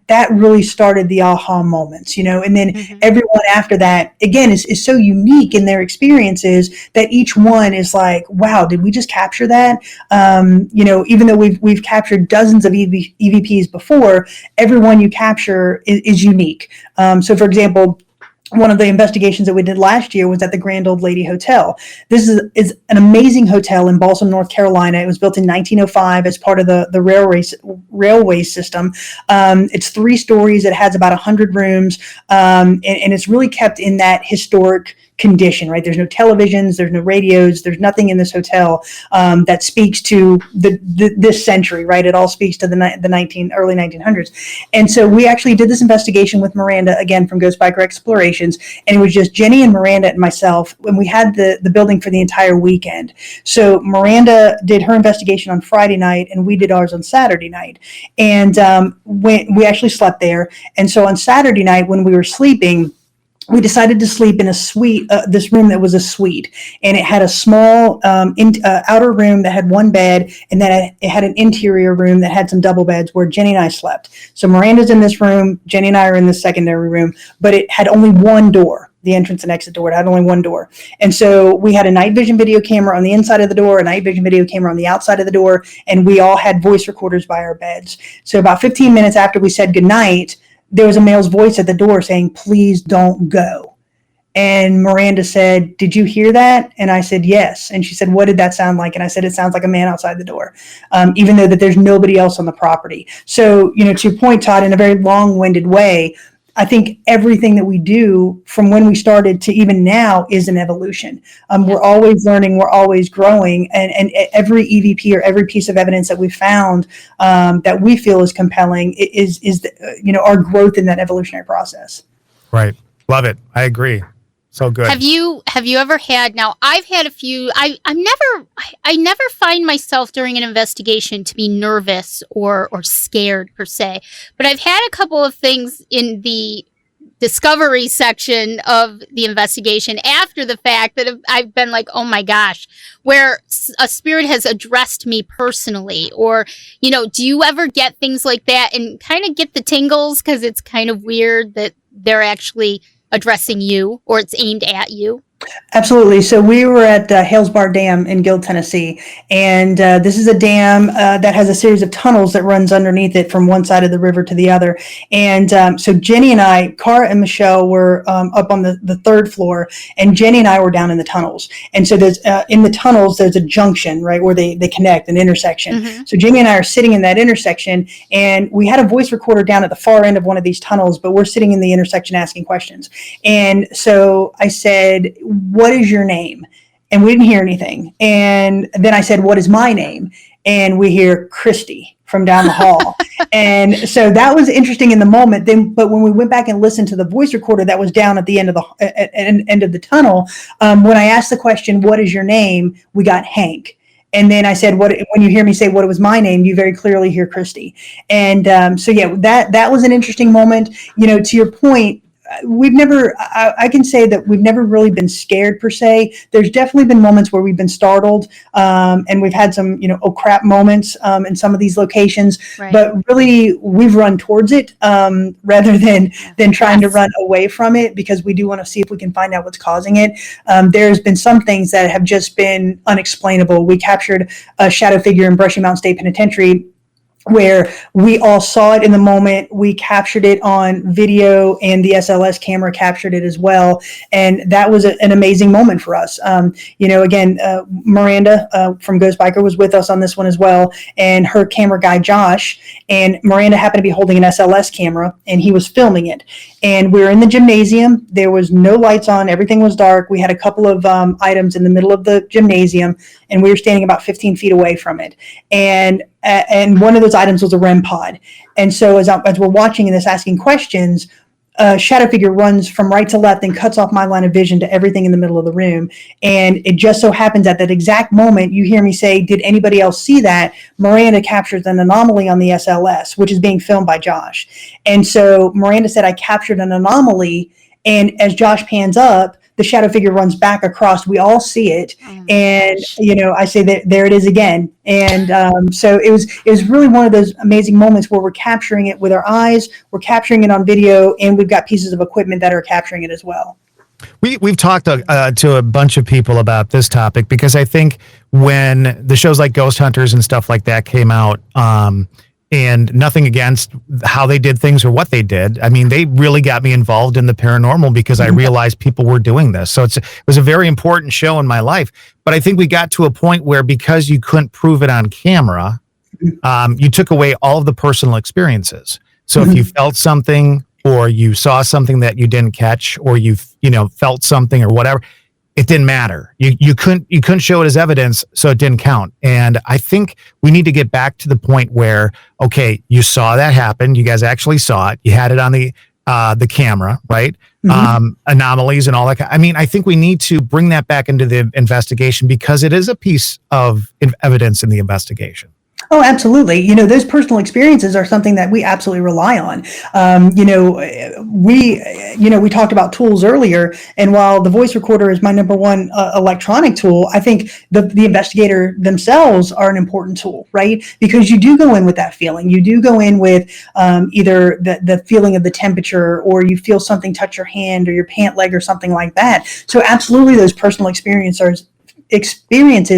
E: that really started the aha moments, and then everyone after that, again, is so unique in their experiences that each one is like, wow, did we just capture that? Even though we've captured dozens of EVPs before, everyone you capture is unique. So for example, one of the investigations that we did last year was at the Grand Old Lady Hotel. This is an amazing hotel in Balsam, North Carolina. It was built in 1905 as part of the railway system. It's 3 stories. It has about 100 rooms, and it's really kept in that historic condition, right? There's no televisions, there's no radios, there's nothing in this hotel that speaks to this century, right? It all speaks to the early 1900s. And so we actually did this investigation with Miranda, again, from Ghost Biker Explorations, and it was just Jenny and Miranda and myself, when we had the building for the entire weekend. So Miranda did her investigation on Friday night, and we did ours on Saturday night. And we actually slept there. And so on Saturday night, when we were sleeping, we decided to sleep in a suite, this room that was a suite, and it had a small outer room that had 1 bed, and then it had an interior room that had some double beds where Jenny and I slept. So Miranda's in this room, Jenny and I are in the secondary room, but it had only 1 door. The entrance and exit door. It had only 1 door. And so we had a night vision video camera on the inside of the door, a night vision video camera on the outside of the door, and we all had voice recorders by our beds. So about 15 minutes after we said goodnight, there was a male's voice at the door saying, "Please don't go." And Miranda said, "Did you hear that?" And I said, "Yes." And she said, "What did that sound like?" And I said, "It sounds like a man outside the door," even though that there's nobody else on the property. So, to your point, Todd, in a very long-winded way, I think everything that we do from when we started to even now is an evolution. We're always learning, we're always growing, and every EVP or every piece of evidence that we found that we feel is compelling is our growth in that evolutionary process.
A: Right. Love it. I agree. So good.
B: Have you ever had, now I've had a few, I never find myself during an investigation to be nervous or scared per se, but I've had a couple of things in the discovery section of the investigation after the fact that I've been like, oh my gosh, where a spirit has addressed me personally, or, do you ever get things like that and kind of get the tingles because it's kind of weird that they're actually addressing you or it's aimed at you?
E: Absolutely. So we were at Hales Bar Dam in Guild, Tennessee, and this is a dam that has a series of tunnels that runs underneath it from one side of the river to the other. And so Jenny and I, Cara and Michelle, were up on the 3rd floor, and Jenny and I were down in the tunnels. And so there's in the tunnels, there's a junction, right, where they connect, an intersection. So Jenny and I are sitting in that intersection, and we had a voice recorder down at the far end of one of these tunnels, but we're sitting in the intersection asking questions. And so I said, "What is your name?" And we didn't hear anything. And then I said, "What is my name?" And we hear Kristy from down the hall. And so that was interesting in the moment. But when we went back and listened to the voice recorder that was down at the end of the tunnel, when I asked the question, "What is your name?" we got Hank. And then I said, when you hear me say what was my name, you very clearly hear Kristy. And so yeah, that was an interesting moment. To your point, I can say that we've never really been scared per se. There's definitely been moments where we've been startled, and we've had some, oh crap moments in some of these locations, right. But really we've run towards it rather than trying to run away from it, because we do want to see if we can find out what's causing it. There's been some things that have just been unexplainable. We captured a shadow figure in Brushy Mountain State Penitentiary where we all saw it in the moment. We captured it on video, and the SLS camera captured it as well. And that was an amazing moment for us. Again, Miranda from Ghost Biker was with us on this one as well, and her camera guy, Josh. And Miranda happened to be holding an SLS camera, and he was filming it. And we were in the gymnasium. There was no lights on. Everything was dark. We had a couple of items in the middle of the gymnasium, and we were standing about 15 feet away from it. And one of those items was a REM pod. And so as we're watching this, asking questions, a shadow figure runs from right to left and cuts off my line of vision to everything in the middle of the room. And it just so happens at that exact moment, you hear me say, did anybody else see that? Miranda captures an anomaly on the SLS, which is being filmed by Josh. And so Miranda said, I captured an anomaly. And as Josh pans up, the shadow figure runs back across. We all see it. And, I say that there it is again. And so it was really one of those amazing moments where we're capturing it with our eyes, we're capturing it on video, and we've got pieces of equipment that are capturing it as well.
A: We've talked to a bunch of people about this topic, because I think when the shows like Ghost Hunters and stuff like that came out, and nothing against how they did things or what they did, I mean, they really got me involved in the paranormal because I realized people were doing this. So it was a very important show in my life. But I think we got to a point where, because you couldn't prove it on camera, you took away all of the personal experiences. So if you felt something, or you saw something that you didn't catch, or you felt something or whatever, it didn't matter. You couldn't show it as evidence, so it didn't count. And I think we need to get back to the point where, okay, you saw that happen. You guys actually saw it. You had it on the camera, right? Anomalies and all that. I mean, I think we need to bring that back into the investigation, because it is a piece of evidence in the investigation.
E: Oh, absolutely. Those personal experiences are something that we absolutely rely on. We talked about tools earlier, and while the voice recorder is my number one electronic tool, I think the investigator themselves are an important tool, right? Because you do go in with that feeling. You do go in with either the feeling of the temperature, or you feel something touch your hand or your pant leg or something like that. So absolutely, those personal experiences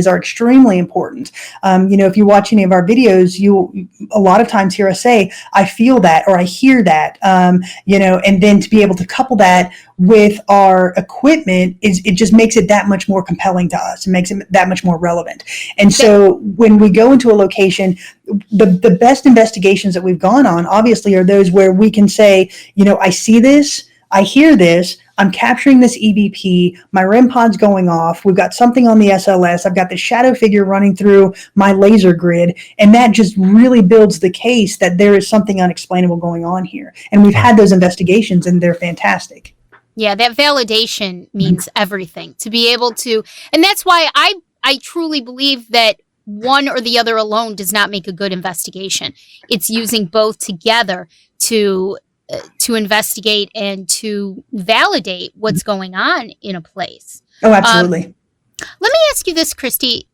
E: are extremely important. If you watch any of our videos, you a lot of times hear us say, I feel that, or I hear that, and then to be able to couple that with our equipment, it just makes it that much more compelling to us. It makes it that much more relevant. And so when we go into a location, the best investigations that we've gone on, obviously, are those where we can say, I see this, I hear this, I'm capturing this EVP, my REM pod's going off, we've got something on the SLS, I've got the shadow figure running through my laser grid, and that just really builds the case that there is something unexplainable going on here. And we've had those investigations, and they're fantastic.
B: Yeah, that validation means everything. To be able to, and that's why I truly believe that one or the other alone does not make a good investigation. It's using both together to investigate and to validate what's going on in a place.
E: Oh, absolutely.
B: Let me ask you this, Kristy.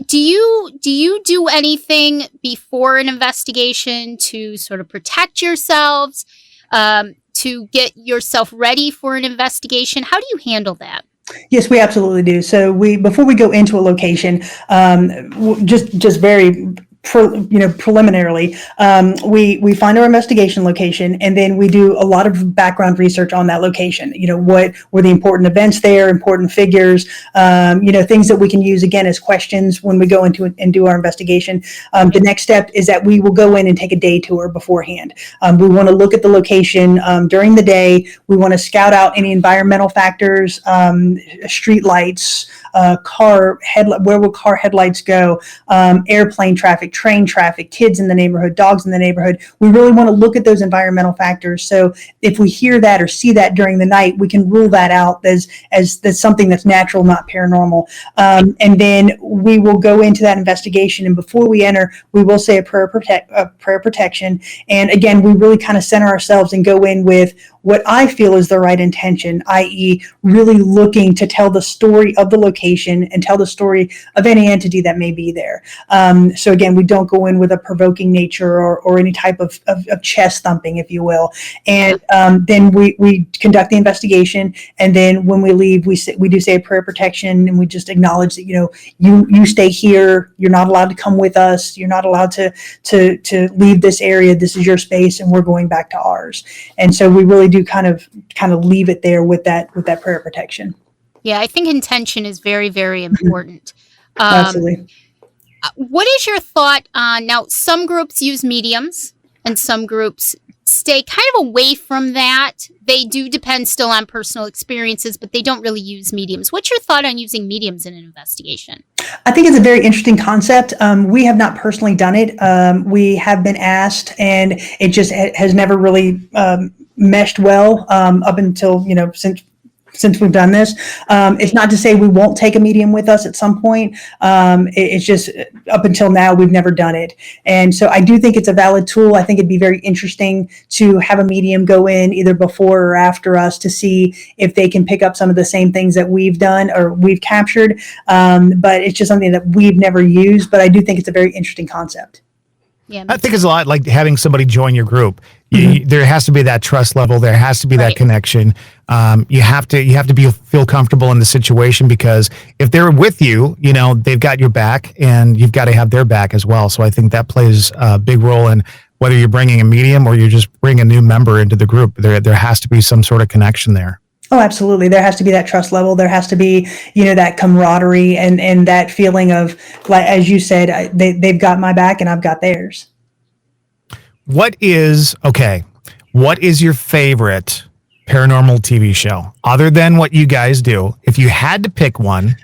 B: Do you do anything before an investigation to sort of protect yourselves, to get yourself ready for an investigation? How do you handle that?
E: Yes, we absolutely do. So before we go into a location, just very preliminarily, we find our investigation location, and then we do a lot of background research on that location. What were the important events there, important figures, things that we can use again as questions when we go into it and do our investigation. The next step is that we will go in and take a day tour beforehand. We want to look at the location during the day. We want to scout out any environmental factors, street lights, where will car headlights go, airplane traffic, train traffic, kids in the neighborhood, dogs in the neighborhood. We really want to look at those environmental factors. So if we hear that or see that during the night, we can rule that out as something that's natural, not paranormal. And then we will go into that investigation. And before we enter, we will say a prayer protection. And again, we really kind of center ourselves and go in with what I feel is the right intention, i.e. really looking to tell the story of the location and tell the story of any entity that may be there. So again, we don't go in with a provoking nature or any type of chest thumping, if you will. And then we conduct the investigation, and then when we leave, we do say a prayer of protection, and we just acknowledge that, you stay here. You're not allowed to come with us. You're not allowed to leave this area. This is your space, and we're going back to ours. And so we really do kind of leave it there with that prayer of protection.
B: Yeah, I think intention is very, very important.
E: Absolutely.
B: What is your thought on, now some groups use mediums and some groups stay kind of away from that. They do depend still on personal experiences, but they don't really use mediums. What's your thought on using mediums in an investigation?
E: I think it's a very interesting concept. We have not personally done it. We have been asked, and it just has never really meshed well up until, since we've done this. It's not to say we won't take a medium with us at some point. It's just up until now, we've never done it. And so I do think it's a valid tool. I think it'd be very interesting to have a medium go in either before or after us to see if they can pick up some of the same things that we've done or we've captured. But it's just something that we've never used, but I do think it's a very interesting concept.
B: Yeah,
A: I think it's a lot like having somebody join your group. There has to be that trust level. There has to be that connection. You have to feel comfortable in the situation, because if they're with you, they've got your back, and you've got to have their back as well. So I think that plays a big role in whether you're bringing a medium or you just bring a new member into the group. There has to be some sort of connection there.
E: Oh, absolutely. There has to be that trust level. There has to be, that camaraderie and that feeling of, like, as you said, they've got my back and I've got theirs.
A: What is your favorite paranormal TV show other than what you guys do? If you had to pick one,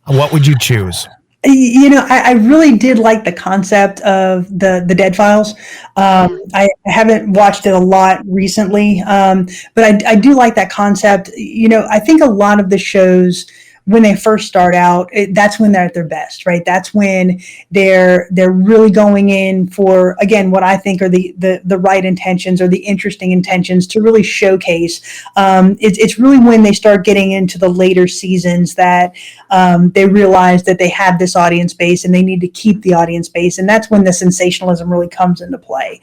A: what would you choose?
E: I really did like the concept of the Dead Files. I haven't watched it a lot recently, but I do like that concept. I think a lot of the shows, when they first start out, that's when they're at their best, right? That's when they're really going in for, again, what I think are the right intentions or the interesting intentions to really showcase. It's really when they start getting into the later seasons that they realize that they have this audience base and they need to keep the audience base. And that's when the sensationalism really comes into play.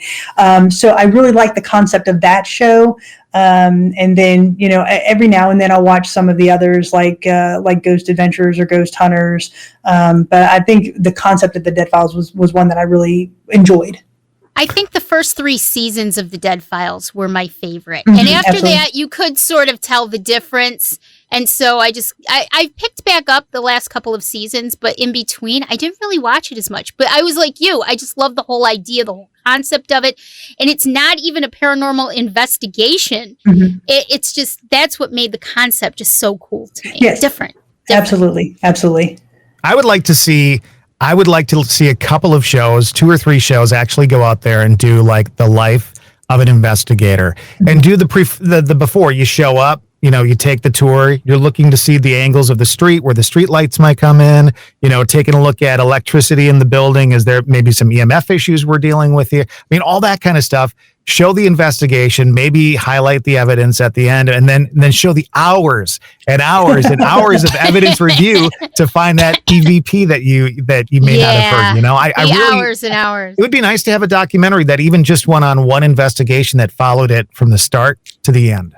E: So I really like the concept of that show. And then, every now and then I'll watch some of the others like Ghost Adventurers or Ghost Hunters. But I think the concept of the Dead Files was one that I really enjoyed.
B: I think the first 3 seasons of the Dead Files were my favorite. And after
E: absolutely.
B: that, you could sort of tell the difference. And so I picked back up the last couple of seasons, but in between, I didn't really watch it as much. But I was like you, I just love the whole idea, the whole concept of it. And it's not even a paranormal investigation. It's just, that's what made the concept just so cool to me.
E: Yes.
B: Different.
E: Absolutely.
A: I would like to see a couple of shows, 2 or 3 shows, actually go out there and do like the life of an investigator and do the before you show up. You take the tour, you're looking to see the angles of the street where the street lights might come in, taking a look at electricity in the building. Is there maybe some EMF issues we're dealing with here? I mean, all that kind of stuff. Show the investigation, maybe highlight the evidence at the end, and then show the hours and hours and hours of evidence review to find that EVP that you may not have heard. I really,
B: hours and hours.
A: It would be nice to have a documentary that even just went on one investigation that followed it from the start to the end.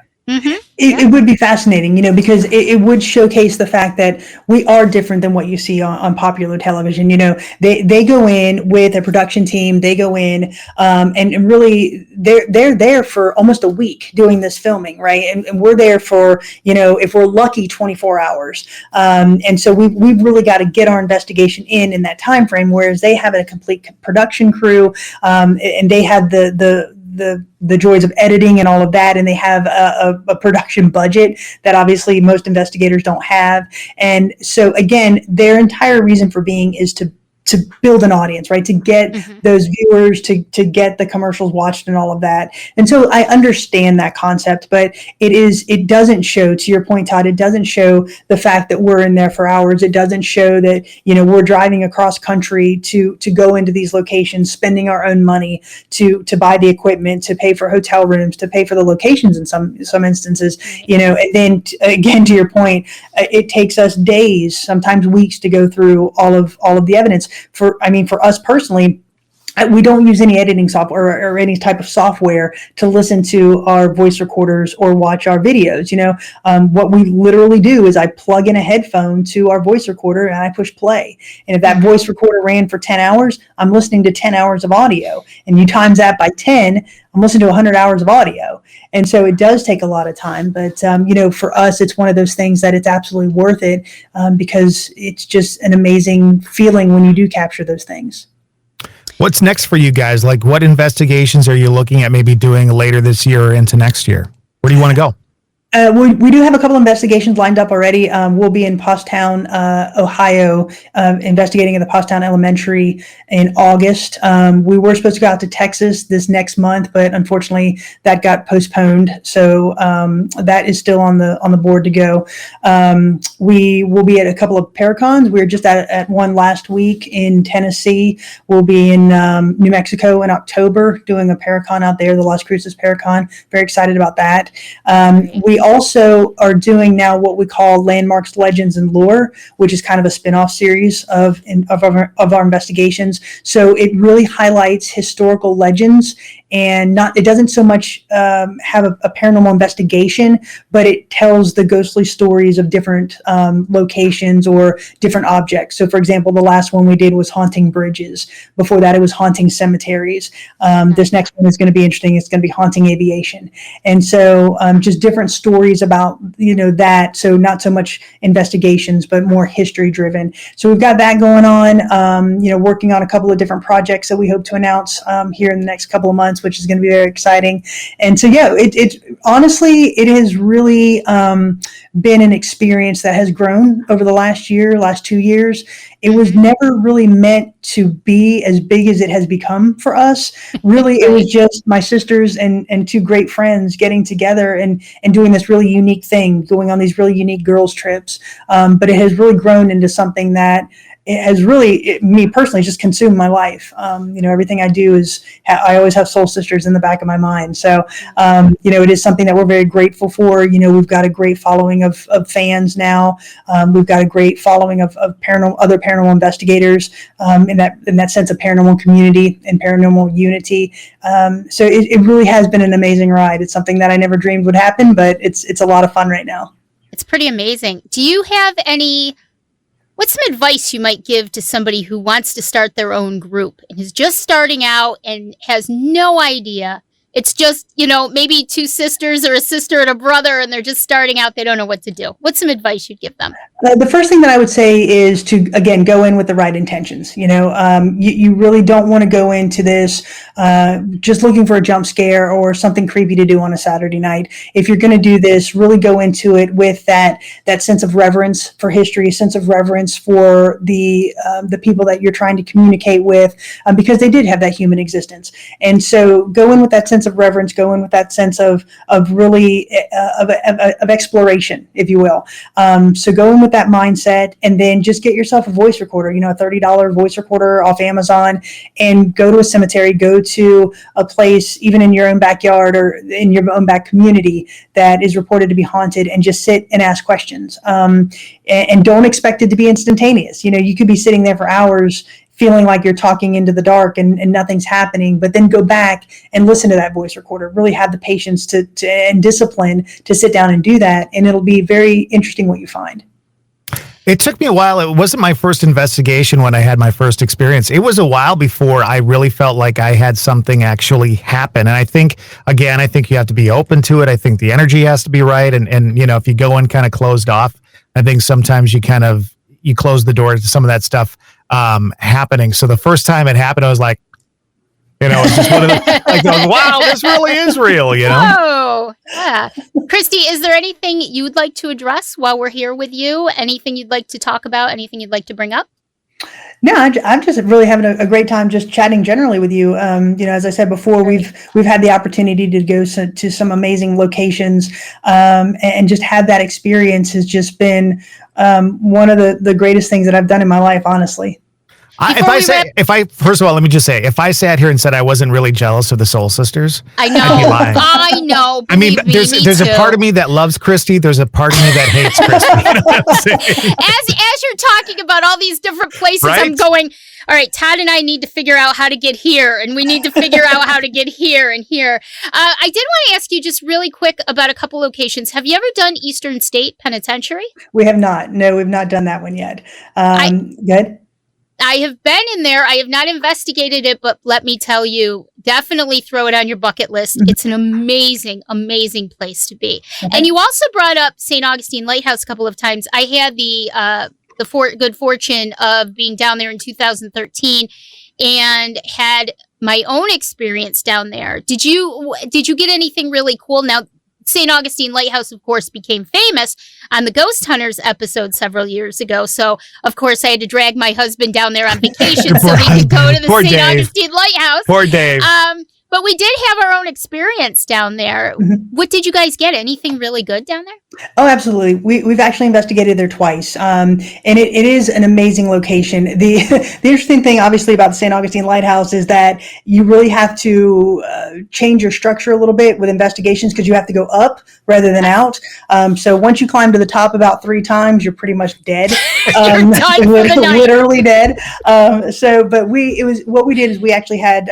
E: It would be fascinating, because it would showcase the fact that we are different than what you see on popular television. They go in with a production team. They go in and really they're there for almost a week doing this filming, right? And we're there for, if we're lucky, 24 hours. And so we've really got to get our investigation in that time frame, whereas they have a complete production crew and they have the joys of editing and all of that, and they have a production budget that obviously most investigators don't have. And so again, their entire reason for being is to to build an audience, right? To get those viewers, to get the commercials watched and all of that. And so I understand that concept, but it doesn't show, to your point, Todd, it doesn't show the fact that we're in there for hours. It doesn't show that, we're driving across country to go into these locations, spending our own money to buy the equipment, to pay for hotel rooms, to pay for the locations in some instances, and then again, to your point, it takes us days, sometimes weeks to go through all of the evidence. For us personally, we don't use any editing software or any type of software to listen to our voice recorders or watch our videos. What we literally do is I plug in a headphone to our voice recorder and I push play. And if that voice recorder ran for 10 hours, I'm listening to 10 hours of audio. And you times that by 10, I'm listening to 100 hours of audio. And so it does take a lot of time. But, for us, it's one of those things that it's absolutely worth it because it's just an amazing feeling when you do capture those things.
A: What's next for you guys? Like, what investigations are you looking at maybe doing later this year or into next year? Where do you want to go?
E: We do have a couple investigations lined up already. We'll be in Pottstown, Ohio, investigating at the Pottstown Elementary in August. We were supposed to go out to Texas this next month, but unfortunately that got postponed. So that is still on the board to go. We will be at a couple of Paracons. We were just at one last week in Tennessee. We'll be in New Mexico in October doing a Paracon out there, the Las Cruces Paracon. Very excited about that. We also are doing now what we call Landmarks, Legends, and Lore, which is kind of a spin-off series of our investigations. So it really highlights historical legends, and it doesn't so much have a paranormal investigation, but it tells the ghostly stories of different locations or different objects. So for example, the last one we did was haunting bridges. Before that, it was haunting cemeteries. This next one is going to be interesting. It's going to be haunting aviation. And so just different stories about, that. So not so much investigations, but more history driven. So we've got that going on, working on a couple of different projects that we hope to announce here in the next couple of months, which is going to be very exciting. And so, it honestly, it has really been an experience that has grown over the last 2 years. It was never really meant to be as big as it has become for us. Really, it was just my sisters and two great friends getting together and doing this really unique thing, going on these really unique girls trips. But it has really grown into something that it has really, me personally, just consumed my life. Everything I do I always have Soul Sisters in the back of my mind. So, it is something that we're very grateful for. We've got a great following of fans now. We've got a great following of other paranormal investigators in that sense of paranormal community and paranormal unity. So it really has been an amazing ride. It's something that I never dreamed would happen, but it's a lot of fun right now.
B: It's pretty amazing. Do you have what's some advice you might give to somebody who wants to start their own group and is just starting out and has no idea? It's just, maybe two sisters or a sister and a brother, and they're just starting out. They don't know what to do. What's some advice you'd give them?
E: The first thing that I would say is to, again, go in with the right intentions. You really don't want to go into this just looking for a jump scare or something creepy to do on a Saturday night. If you're going to do this, really go into it with that sense of reverence for history, a sense of reverence for the people that you're trying to communicate with, because they did have that human existence. And so go in with that sense of reverence, go in with that sense of really of exploration, if you will. So go in with that mindset, and then just get yourself a voice recorder, a $30 voice recorder off Amazon, and go to a cemetery, go to a place even in your own backyard or in your own back community that is reported to be haunted, and just sit and ask questions. And don't expect it to be instantaneous. You could be sitting there for hours feeling like you're talking into the dark and nothing's happening, but then go back and listen to that voice recorder. Really have the patience to and discipline to sit down and do that, and it'll be very interesting what you find.
A: It took me a while. It wasn't my first investigation when I had my first experience. It was a while before I really felt like I had something actually happen. And I think you have to be open to it. I think the energy has to be right. And if you go in kind of closed off, I think sometimes you close the door to some of that stuff happening. So the first time it happened, I was like, it's just one of the, like, wow, this really is real,
B: Oh, yeah. Kristy, is there anything you would like to address while we're here with you? Anything you'd like to talk about? Anything you'd like to bring up?
E: No, I'm just really having a great time just chatting generally with you. As I said before, we've had the opportunity to go to some amazing locations, and just have that experience has just been one of the greatest things that I've done in my life, honestly.
A: First of all, let me just say, if I sat here and said I wasn't really jealous of the Soul Sisters,
B: I know. I know.
A: I mean, there's a part of me that loves Kristy. There's a part of me that hates Kristy. You know what I'm saying?
B: As you're talking about all these different places, right? I'm going, all right, Todd and I need to figure out how to get here, and we need to figure out how to get here and here. I did want to ask you just really quick about a couple locations. Have you ever done Eastern State Penitentiary?
E: We have not. No, we've not done that one yet. Good.
B: I have been in there. I have not investigated it, but let me tell you, definitely throw it on your bucket list. Mm-hmm. It's an amazing, amazing place to be. Okay. And you also brought up St. Augustine Lighthouse a couple of times. I had the good fortune of being down there in 2013 and had my own experience down there. Did you get anything really cool? Now, St. Augustine Lighthouse, of course, became famous on the Ghost Hunters episode several years ago. So, of course, I had to drag my husband down there on vacation so we could go to the St. Augustine Lighthouse.
A: Poor Dave.
B: But we did have our own experience down there. Mm-hmm. What did you guys get? Anything really good down there?
E: Oh, absolutely. We've actually investigated there twice. And it is an amazing location. The interesting thing, obviously, about the St. Augustine Lighthouse is that you really have to change your structure a little bit with investigations because you have to go up rather than out. So once you climb to the top about 3 times, you're pretty much dead.
B: You're done for the night.
E: Literally dead. But what we did is we actually had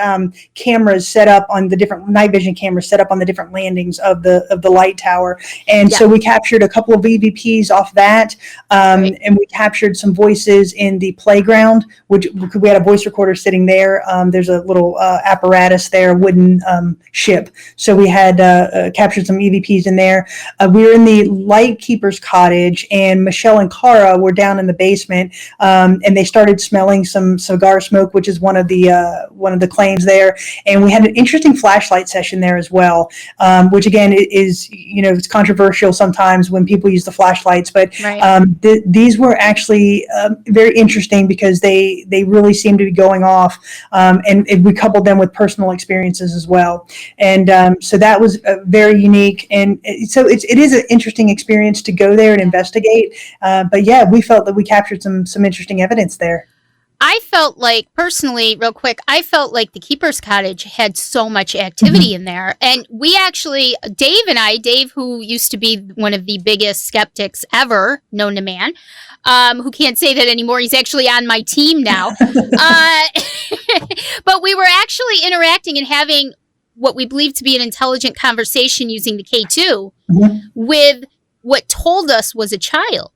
E: cameras set up on the different night vision cameras set up on the different landings of the light tower. And so we captured a couple of EVPs off that. And we captured some voices in the playground, which we had a voice recorder sitting there. There's a little apparatus there, wooden ship. So we had captured some EVPs in there. We were in the lightkeeper's cottage, and Michelle and Cara were down in the basement, and they started smelling some cigar smoke, which is one of the claims there. And we had an interesting flashlight session there as well, which again is, it's controversial sometimes when people use the flashlights, but these were actually very interesting because they really seemed to be going off, and we coupled them with personal experiences as well. And so that was very unique. And so it is an interesting experience to go there and investigate. But yeah, we felt that we captured some interesting evidence there.
B: I felt like, personally, real quick, I felt like the Keeper's Cottage had so much activity in there. And we actually, Dave, who used to be one of the biggest skeptics ever known to man, who can't say that anymore. He's actually on my team now. But we were actually interacting and having what we believe to be an intelligent conversation using the K2 with what told us was a child.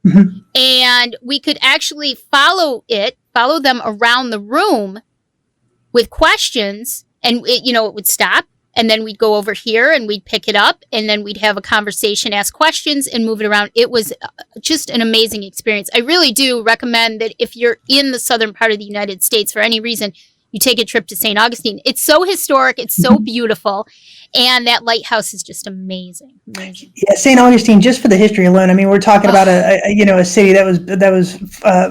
B: Mm-hmm. And we could actually follow them around the room with questions, and it would stop, and then we'd go over here and we'd pick it up, and then we'd have a conversation, ask questions, and move it around. It was just an amazing experience. I really do recommend that if you're in the southern part of the United States for any reason, you take a trip to St. Augustine. It's so historic. It's so beautiful. And that lighthouse is just amazing.
E: Yeah, St. Augustine, just for the history alone. I mean, we're talking about a city that was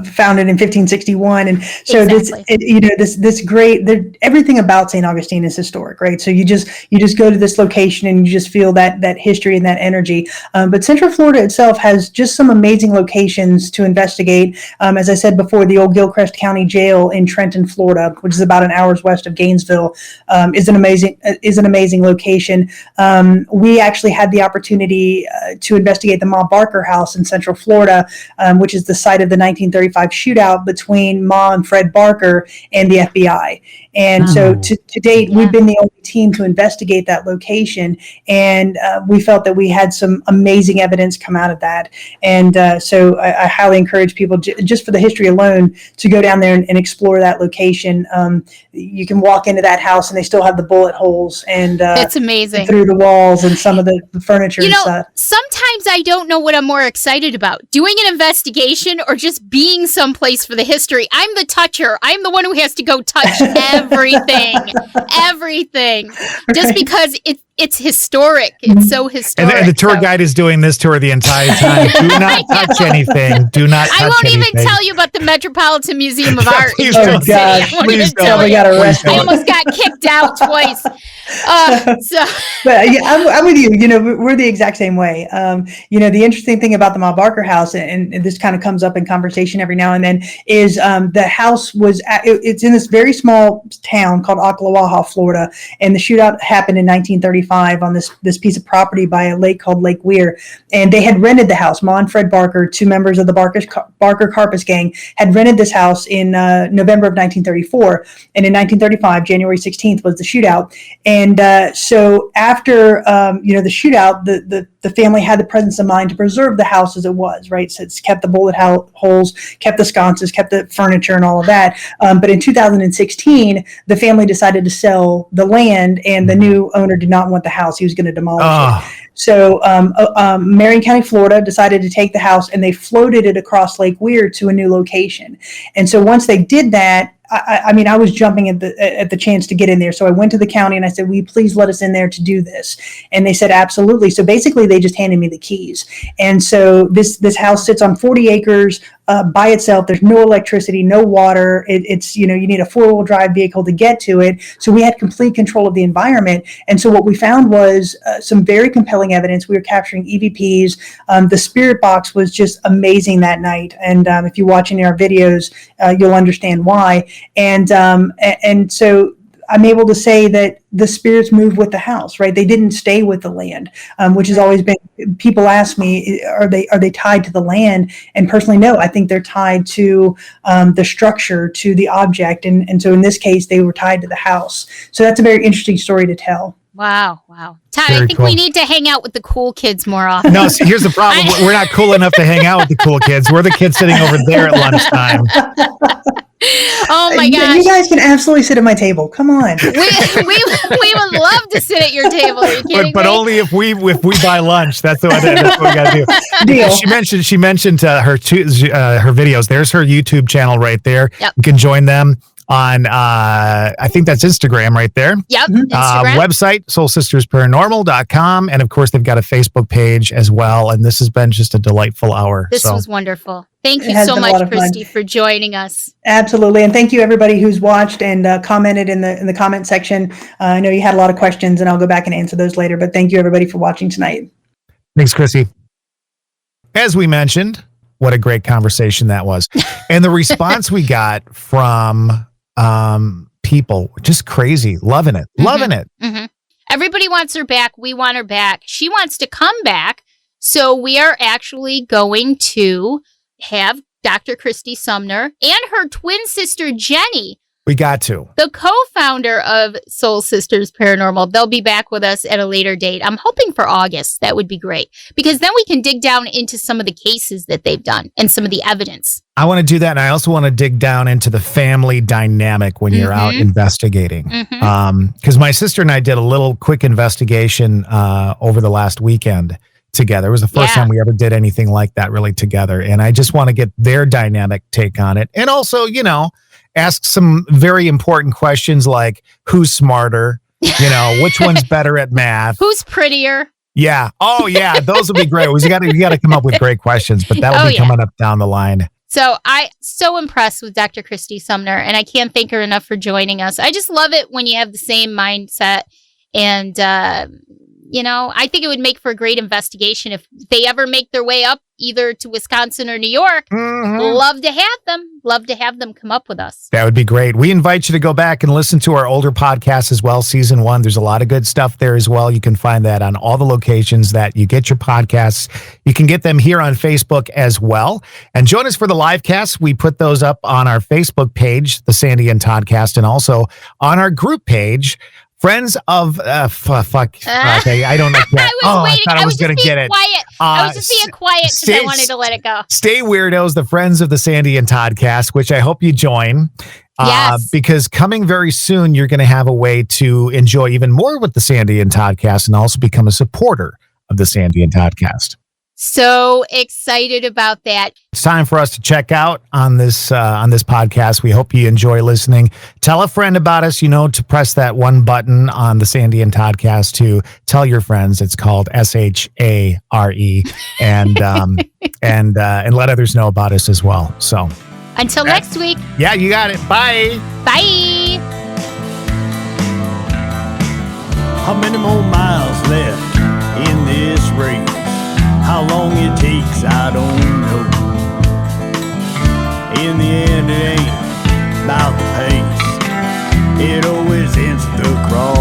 E: founded in 1561, and so this great. Everything about St. Augustine is historic, right? So you just go to this location and you just feel that history and that energy. But Central Florida itself has just some amazing locations to investigate. As I said before, the old Gilchrist County Jail in Trenton, Florida, which is about an hour's west of Gainesville, is an amazing location. We actually had the opportunity to investigate the Ma Barker house in Central Florida, which is the site of the 1935 shootout between Ma and Fred Barker and the FBI. And so to date, we've been the only team to investigate that location. And we felt that we had some amazing evidence come out of that. And so I highly encourage people, just for the history alone, to go down there and explore that location. you can walk into that house and they still have the bullet holes and
B: that's amazing
E: through the walls and some of the furniture and stuff.
B: Sometimes I don't know what I'm more excited about, doing an investigation or just being someplace for the history. I'm the toucher. I'm the one who has to go touch everything, just because it's historic. It's so historic.
A: And the tour guide is doing this tour the entire time. Do not touch anything. Do not touch anything.
B: I won't even tell you about the Metropolitan Museum of Art.
A: Please
E: Oh,
A: don't.
E: gosh.
A: Please don't.
E: We got arrested.
B: I almost got kicked out twice.
E: But yeah, I'm with you. We're the exact same way. The interesting thing about the Ma Barker house, and this kind of comes up in conversation every now and then, is the house it's in this very small town called Ocklawaha, Florida, and the shootout happened in 1935 on this piece of property by a lake called Lake Weir, and they had rented the house. Ma and Fred Barker, two members of the Barker Carpus gang, had rented this house in November of 1934, and in 1935, January 16th was the shootout. And so after the shootout, the family had the presence of mind to preserve the house as it was, right? So it's kept the bullet holes, kept the sconces, kept the furniture and all of that. But in 2016, the family decided to sell the land, and the new owner did not want the house. He was going to demolish it. So Marion County, Florida decided to take the house, and they floated it across Lake Weir to a new location. And so once they did that, I was jumping at the chance to get in there. So I went to the county and I said, will you please let us in there to do this? And they said, absolutely. So basically they just handed me the keys. And so this house sits on 40 acres by itself. There's no electricity, no water. It's you need a 4-wheel drive vehicle to get to it. So we had complete control of the environment. And so what we found was some very compelling evidence. We were capturing EVPs. The spirit box was just amazing that night. And if you watch any of our videos, you'll understand why. And so I'm able to say that the spirits moved with the house, right? They didn't stay with the land, which has always been, people ask me, are they tied to the land? And personally, no, I think they're tied to the structure, to the object. And so in this case, they were tied to the house. So that's a very interesting story to tell.
B: Wow. Todd,
A: Very
B: I think we need to hang out with the cool kids more often.
A: No, see, here's the problem. We're not cool enough to hang out with the cool kids. We're the kids sitting over there at lunchtime.
B: Oh my gosh.
E: You guys can absolutely sit at my table. Come on.
B: We would love to sit at your table. Are you kidding
A: but
B: me?
A: only if we buy lunch. That's what we got to do.
E: Deal.
A: She mentioned her videos. There's her YouTube channel right there.
B: Yep.
A: You can join them on I think that's Instagram right there.
B: Yep. Instagram.
A: Website soulsistersparanormal.com, and of course they've got a Facebook page as well. And this has been just a delightful hour.
B: This was wonderful. Thank you
E: has
B: so
E: been a
B: much,
E: lot of fun.
B: Kristy, for joining us.
E: Absolutely. And thank you everybody who's watched and commented in the comment section. I know you had a lot of questions and I'll go back and answer those later, but thank you everybody for watching tonight.
A: Thanks, Kristy. As we mentioned, what a great conversation that was. And the response we got from people, just crazy, loving it.
B: Mm-hmm. Everybody wants her back. We want her back. She wants to come back. So we are actually going to have Dr. Kristy Sumner and her twin sister, Jenny.
A: We got to.
B: The co-founder of Soul Sisters Paranormal. They'll be back with us at a later date. I'm hoping for August. That would be great. Because then we can dig down into some of the cases that they've done and some of the evidence.
A: I want to do that. And I also want to dig down into the family dynamic when you're out investigating. Because my sister and I did a little quick investigation over the last weekend together. It was the first time we ever did anything like that really together. And I just want to get their dynamic take on it. And also, ask some very important questions like who's smarter, which one's better at math,
B: who's prettier.
A: Yeah. Oh yeah. Those will be great. You got to come up with great questions, but that will be coming up down the line.
B: So so impressed with Dr. Kristy Sumner, and I can't thank her enough for joining us. I just love it when you have the same mindset, and I think it would make for a great investigation if they ever make their way up either to Wisconsin or New York. Love to have them come up with us.
A: That would be great. We invite you to go back and listen to our older podcasts as well. Season 1, there's a lot of good stuff there as well. You can find that on all the locations that you get your podcasts. You can get them here on Facebook as well. And join us for the live casts. We put those up on our Facebook page, the Sandy and Toddcast, and also on our group page Friends of okay, I don't know that.
B: I
A: thought I was going to get it.
B: Quiet. I was just being quiet because I wanted to let it go.
A: Stay Weirdos, the Friends of the Sandy and Toddcast, which I hope you join.
B: Yes.
A: Because coming very soon, you're going to have a way to enjoy even more with the Sandy and Toddcast and also become a supporter of the Sandy and Toddcast.
B: So excited about that.
A: It's time for us to check out on this podcast. We hope you enjoy listening. Tell a friend about us, to press that one button on the Sandy and Toddcast to tell your friends. It's called SHARE and let others know about us as well. So
B: until next week.
A: Yeah, you got it. Bye.
B: Bye.
G: How many more miles left in this race? How long it takes, I don't know. In the end, it ain't about the pace. It always ends at the cross.